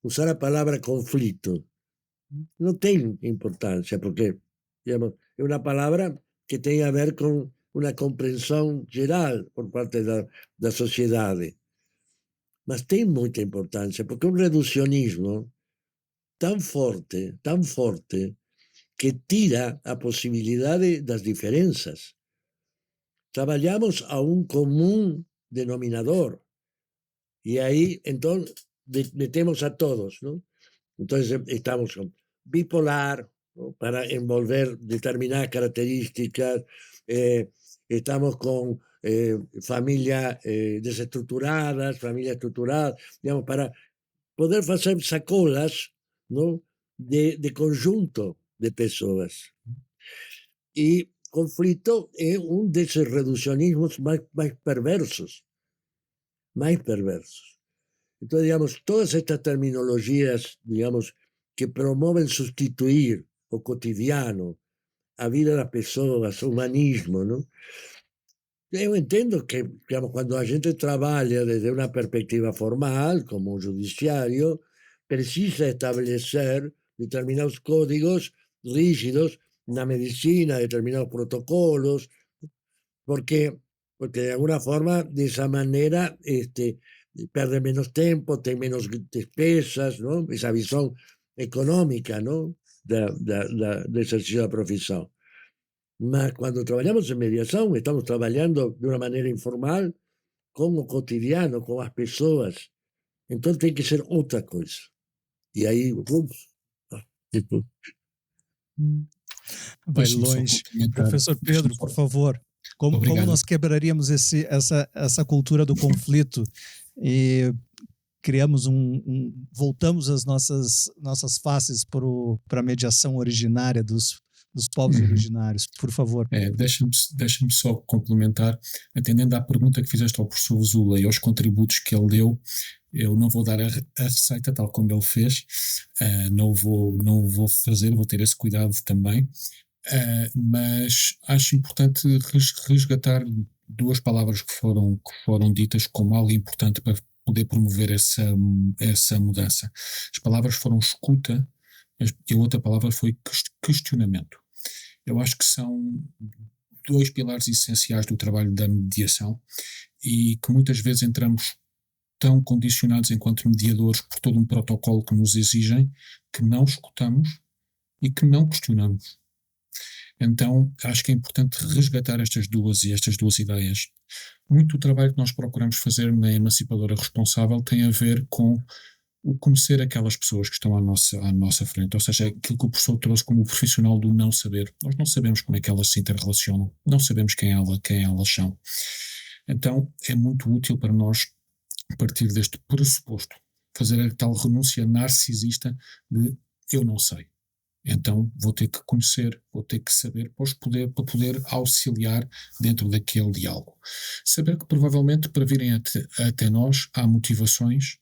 usar a palavra conflito no tem importância, porque, digamos, é uma palavra que tem a ver com uma compreensão geral por parte da sociedade. Mas tem muita importância, porque um reducionismo tão forte, que tira a possibilidade das diferenças. Trabalhamos a um comum denominador y ahí entonces metemos a todos, ¿no? Entonces estamos con bipolar, ¿no? Para envolver determinadas características, estamos con familias desestructuradas, familias estructuradas, digamos, para poder hacer sacolas, ¿no? De conjunto de personas. Y conflicto es un de esos reduccionismos más perversos, más perversos. Entonces, digamos, todas estas terminologías, digamos, que promueven sustituir o cotidiano a vida de las personas, humanismo, ¿no? Yo entiendo que, digamos, cuando la gente trabaja desde una perspectiva formal, como un judiciario, precisa establecer determinados códigos rígidos, una medicina, determinados protocolos, porque de alguna forma, de esa manera, pierde menos tiempo, tiene menos despesas, ¿no? Esa visión económica, ¿no? De ejercicio de la profesión. Mas cuando trabajamos en mediación, estamos trabajando de una manera informal, con lo cotidiano, con las personas. Entonces tiene que ser otra cosa. Y ahí, vai longe. Professor Pedro, por favor, como nós quebraríamos essa cultura do conflito e criamos voltamos as nossas faces para a mediação originária dos povos originários, por favor. Deixa-me só complementar, atendendo à pergunta que fizeste ao professor Vesula e aos contributos que ele deu. Eu não vou dar a receita tal como ele fez, não vou fazer, vou ter esse cuidado também, mas acho importante resgatar duas palavras que foram ditas como algo importante poder promover essa mudança. As palavras foram escuta, e a outra palavra foi questionamento. Eu acho que são dois pilares essenciais do trabalho da mediação e que muitas vezes entramos tão condicionados enquanto mediadores por todo um protocolo que nos exigem, que não escutamos e que não questionamos. Então, acho que é importante resgatar estas duas ideias. Muito do trabalho que nós procuramos fazer na Emancipadora Responsável tem a ver com o conhecer aquelas pessoas que estão à nossa frente, ou seja, aquilo que o professor trouxe como o profissional do não saber. Nós não sabemos como é que elas se interrelacionam, não sabemos quem elas são. Então, é muito útil para nós partir deste pressuposto, fazer a tal renúncia narcisista de eu não sei. Então vou ter que conhecer, vou ter que saber para poder auxiliar dentro daquele diálogo. Saber que provavelmente para virem até nós há motivações,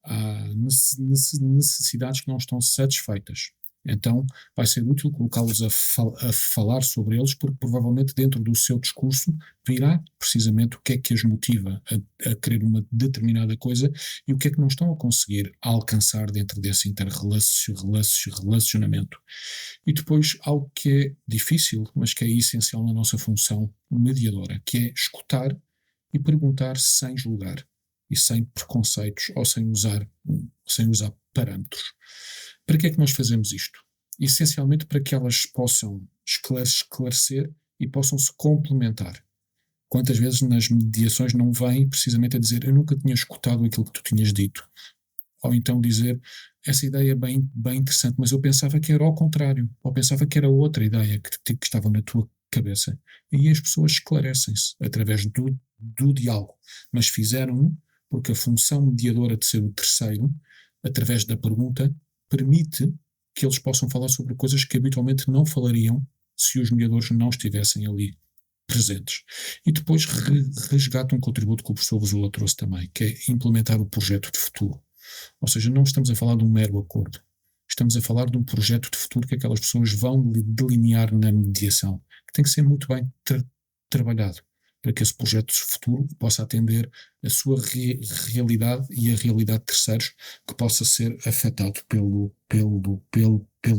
há necessidades que não estão satisfeitas. Então vai ser útil colocá-los a falar sobre eles, porque provavelmente dentro do seu discurso virá precisamente o que é que as motiva a querer uma determinada coisa e o que é que não estão a conseguir alcançar dentro desse interrelacionamento. E depois algo que é difícil, mas que é essencial na nossa função mediadora, que é escutar e perguntar sem julgar e sem preconceitos ou sem usar parâmetros. Para que é que nós fazemos isto? Essencialmente para que elas possam esclarecer e possam se complementar. Quantas vezes nas mediações não vêm precisamente a dizer eu nunca tinha escutado aquilo que tu tinhas dito. Ou então dizer essa ideia é bem interessante, mas eu pensava que era ao contrário. Ou pensava que era outra ideia que estava na tua cabeça. E as pessoas esclarecem-se através do diálogo. Mas fizeram-no porque a função mediadora de ser o terceiro, através da pergunta, permite que eles possam falar sobre coisas que habitualmente não falariam se os mediadores não estivessem ali presentes. E depois resgata um contributo que o professor Vesula trouxe também, que é implementar o projeto de futuro. Ou seja, não estamos a falar de um mero acordo. Estamos a falar de um projeto de futuro que aquelas pessoas vão delinear na mediação, que tem que ser muito bem trabalhado, para que esse projeto de futuro possa atender a sua realidade e a realidade de terceiros que possa ser afetado pelo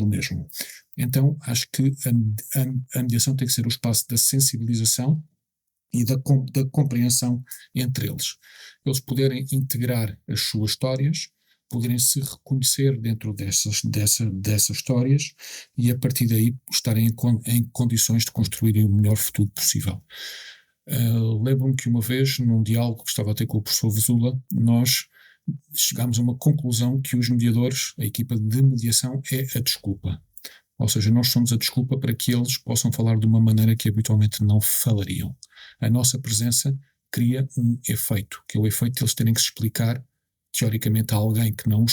mesmo. Então, acho que a mediação tem que ser o espaço da sensibilização e da compreensão entre eles. Eles poderem integrar as suas histórias, poderem se reconhecer dentro dessas histórias e a partir daí estarem em condições de construírem o melhor futuro possível. Lembro-me que uma vez, num diálogo que estava a ter com o professor Vesula, nós chegámos a uma conclusão que os mediadores, a equipa de mediação, é a desculpa. Ou seja, nós somos a desculpa para que eles possam falar de uma maneira que habitualmente não falariam. A nossa presença cria um efeito, que é o efeito de eles terem que se explicar, teoricamente, a alguém que não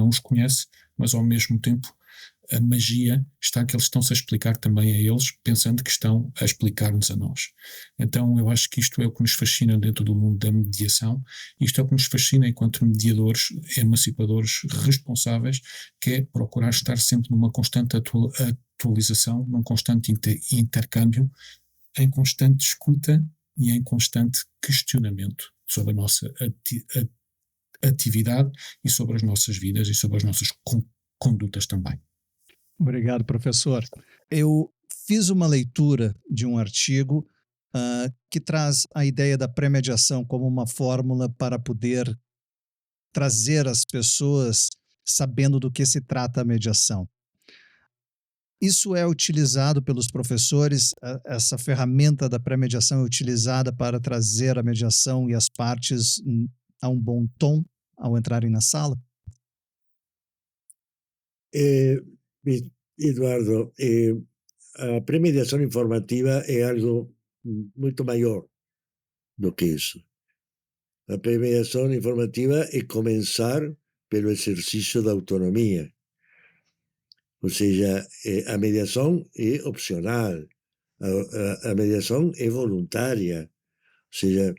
os conhece, mas ao mesmo tempo a magia está que eles estão-se a explicar também a eles, pensando que estão a explicar-nos a nós. Então eu acho que isto é o que nos fascina dentro do mundo da mediação, isto é o que nos fascina enquanto mediadores, emancipadores responsáveis, que é procurar estar sempre numa constante atualização, num constante intercâmbio, em constante escuta e em constante questionamento sobre a nossa atividade e sobre as nossas vidas e sobre as nossas condutas também. Obrigado, professor. Eu fiz uma leitura de um artigo que traz a ideia da pré-mediação como uma fórmula para poder trazer as pessoas sabendo do que se trata a mediação. Isso é utilizado pelos professores, essa ferramenta da pré-mediação é utilizada para trazer a mediação e as partes a um bom tom ao entrarem na sala? Eduardo, a premediação informativa é algo muito maior do que isso. A premediação informativa é começar pelo exercício da autonomia. Ou seja, a mediação é opcional, a mediação é voluntária. Ou seja,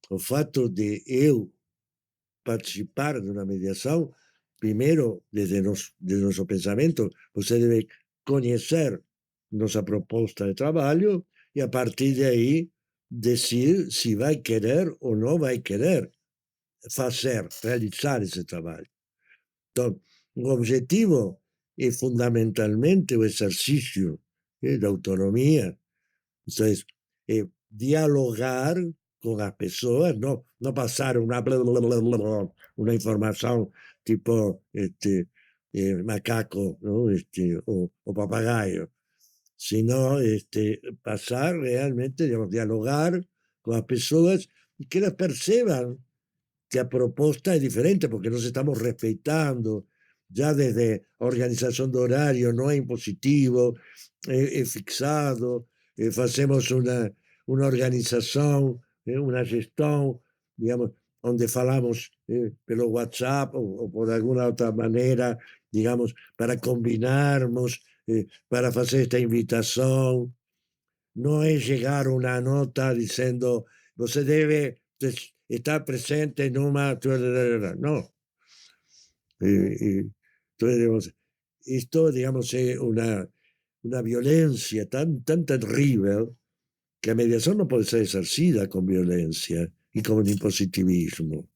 o fato de eu participar de uma mediação, primeiro, desde nosso pensamento, você deve conhecer nossa proposta de trabalho e, a partir de aí, decidir se vai querer ou não vai querer realizar esse trabalho. Então, o objetivo é fundamentalmente o exercício da autonomia, isso é dialogar com as pessoas, não passar uma informação tipo macaco, não? O papagaio, sino passar realmente, digamos, dialogar com as pessoas e que elas percebam que a proposta é diferente, porque nós estamos respeitando, já desde a organização do horário não é impositivo, é fixado, fazemos uma organização, uma gestão, digamos, onde falamos pelo WhatsApp ou por alguma outra maneira, digamos, para combinarmos, para fazer esta invitação. Não é chegar uma nota dizendo você deve estar presente numa... No. Entonces, esto, digamos, es una violencia tan terrible que la mediación no puede ser ejercida con violencia y con impositivismo.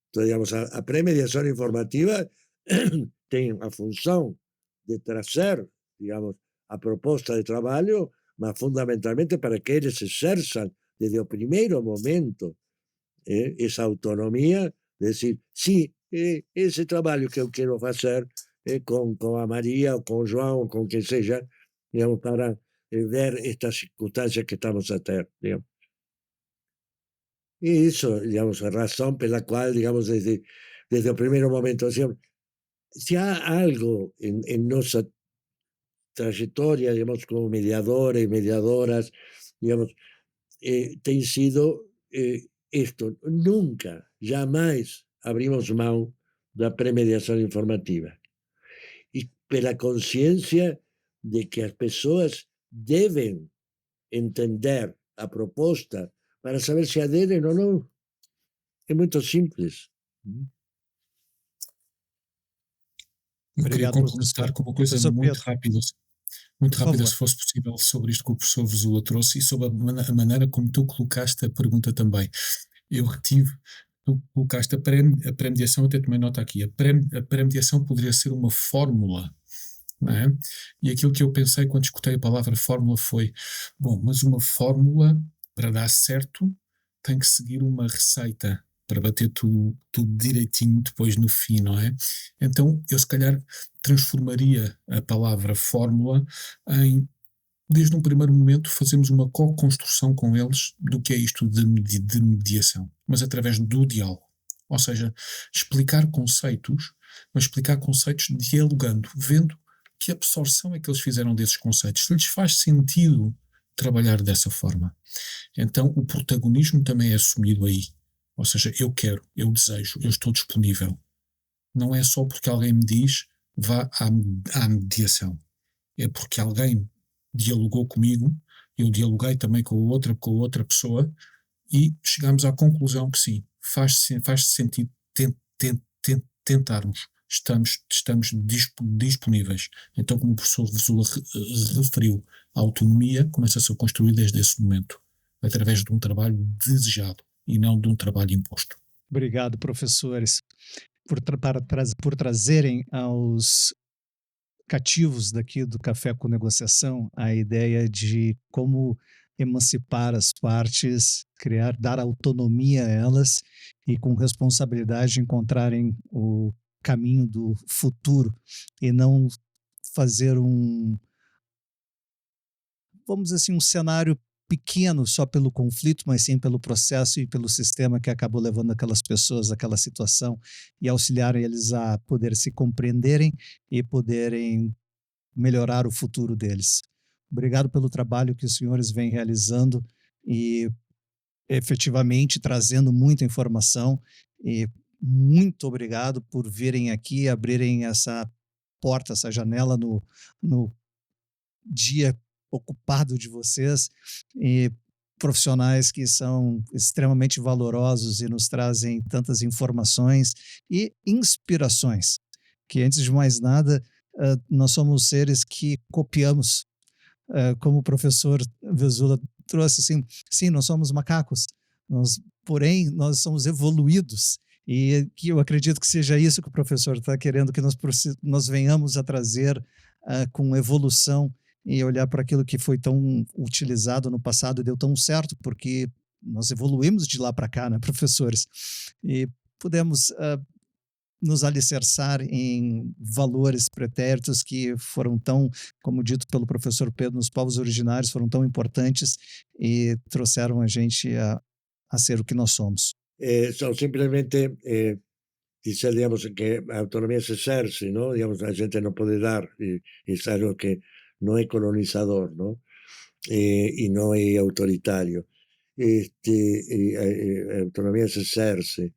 Entonces, digamos, a premediación informativa tiene a función de trazer, digamos, a proposta de trabalho, mas fundamentalmente para que eles exerzam desde o primeiro momento essa autonomia de dizer, sim, esse trabalho que eu quero fazer com a Maria, ou com o João, ou com quem seja, digamos, para ver estas circunstâncias que estamos a ter, digamos. E isso, digamos, a razão pela qual, digamos, desde o primeiro momento, assim, se há algo em nossa trajetória, digamos, como mediadores e mediadoras, digamos, tem sido isto. Nunca, jamais abrimos mão da premediação informativa. E pela consciência de que as pessoas devem entender a proposta para saber se aderem ou não. É muito simples. Eu queria Obrigado, complementar com uma coisa Professor muito Pedro, rápida, por favor. se fosse possível, sobre isto que o professor Vesula trouxe e sobre a maneira como tu colocaste a pergunta também. Eu retive, tu colocaste a premediação, até tomei nota aqui, a premediação poderia ser uma fórmula, não é? E aquilo que eu pensei quando escutei a palavra fórmula foi, bom, mas uma fórmula, para dar certo, tem que seguir uma receita, para bater tudo direitinho depois no fim, não é? Então, eu se calhar transformaria a palavra fórmula em, desde um primeiro momento, fazemos uma co-construção com eles do que é isto de mediação, mas através do diálogo. Ou seja, explicar conceitos, mas explicar conceitos dialogando, vendo que absorção é que eles fizeram desses conceitos, se lhes faz sentido trabalhar dessa forma. Então, o protagonismo também é assumido aí. Ou seja, eu quero, eu desejo, eu estou disponível. Não é só porque alguém me diz, vá à mediação. É porque alguém dialogou comigo, eu dialoguei também com outra pessoa e chegamos à conclusão que sim, faz sentido tentarmos. Estamos disponíveis. Então, como o professor Vesula referiu, a autonomia começa-se a construir desde esse momento, através de um trabalho desejado e não de um trabalho imposto. Obrigado, professores, por trazerem aos cativos daqui do Café com Negociação a ideia de como emancipar as partes, dar autonomia a elas e com responsabilidade encontrarem o caminho do futuro e não fazer vamos dizer assim, um cenário pequeno só pelo conflito, mas sim pelo processo e pelo sistema que acabou levando aquelas pessoas àquela situação e auxiliar eles a poder se compreenderem e poderem melhorar o futuro deles. Obrigado pelo trabalho que os senhores vêm realizando e efetivamente trazendo muita informação e muito obrigado por virem aqui, abrirem essa porta, essa janela no dia ocupado de vocês e profissionais que são extremamente valorosos e nos trazem tantas informações e inspirações, que antes de mais nada, nós somos seres que copiamos, como o professor Vesula trouxe, assim, sim, nós somos macacos, Porém, nós somos evoluídos, e que eu acredito que seja isso que o professor está querendo, que nós venhamos a trazer com evolução e olhar para aquilo que foi tão utilizado no passado e deu tão certo, porque nós evoluímos de lá para cá, né, professores? E pudemos nos alicerçar em valores pretéritos que foram tão, como dito pelo professor Pedro, nos povos originários, foram tão importantes e trouxeram a gente a ser o que nós somos. Son simplemente dizer, digamos, que a autonomía se exerce, ¿no? Digamos, la gente no puede dar, y es algo que no es colonizador, ¿no? Y no es autoritario. A autonomía se exerce,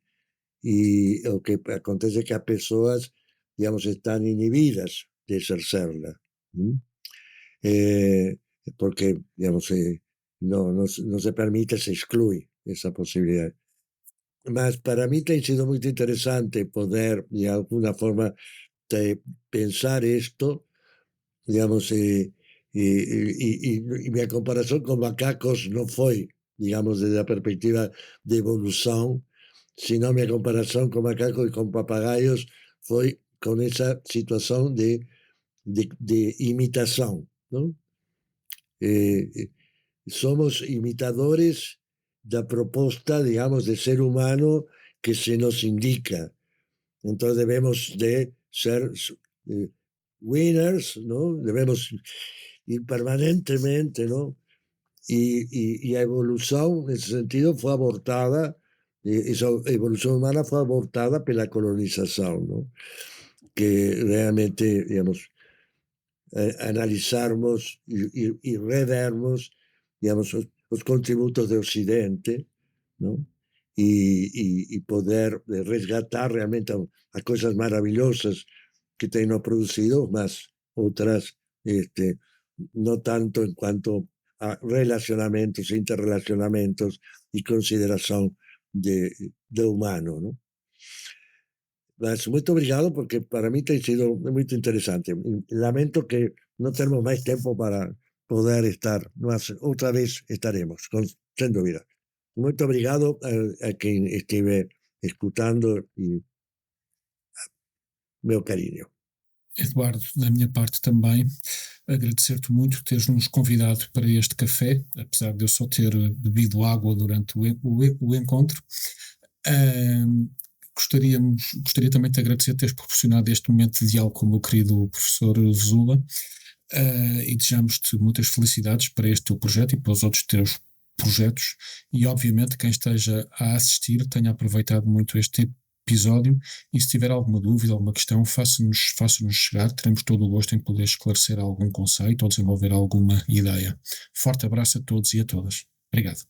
y lo que acontece es que las personas, digamos, están inhibidas de ejercerla. ¿Mm? Eh, Porque, digamos, no se permite, se excluye esa posibilidad. Mas para mí ha sido muy interesante poder, de alguna forma, pensar esto, digamos, y mi comparación con macacos no fue, digamos, desde la perspectiva de evolución, sino mi comparación con macacos y con papagayos fue con esa situación de imitación, ¿no? Somos imitadores da proposta, digamos, de ser humano que se nos indica. Entonces debemos de ser winners, ¿no? Debemos ir permanentemente, ¿no? Y la evolución, en ese sentido, fue abortada, esa evolución humana fue abortada por la colonización, ¿no? Que realmente, digamos, analizarmos y revermos, digamos, los contributos de Occidente, ¿no? Y poder resgatar realmente a cosas maravillosas que tenemos producido, más otras, no tanto en cuanto a relacionamientos, interrelacionamientos y consideración de humano, ¿no? Mas muito obrigado, porque para mí tem sido muito interessante. Lamento que não temos mais tempo para poder estar, mas outra vez estaremos, sem dúvida. Muito obrigado a quem estive escutando e meu carinho. Eduardo, da minha parte também, agradecer-te muito teres-nos convidado para este café, apesar de eu só ter bebido água durante o encontro. Gostaria também de te agradecer teres proporcionado este momento de diálogo com o meu querido professor Vesula, e desejamos-te muitas felicidades para este teu projeto e para os outros teus projetos, e obviamente quem esteja a assistir tenha aproveitado muito este episódio, e se tiver alguma dúvida, alguma questão, faça-nos chegar, teremos todo o gosto em poder esclarecer algum conceito ou desenvolver alguma ideia. Forte abraço a todos e a todas. Obrigado.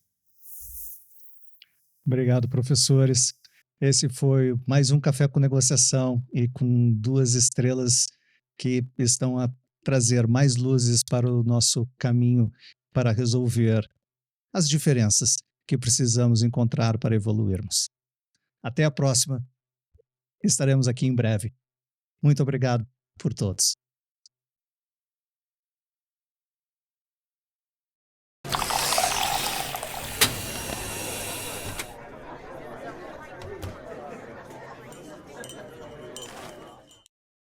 Obrigado, professores. Esse foi mais um Café com Negociação, e com 2 estrelas que estão a trazer mais luzes para o nosso caminho para resolver as diferenças que precisamos encontrar para evoluirmos. Até a próxima. Estaremos aqui em breve. Muito obrigado por todos.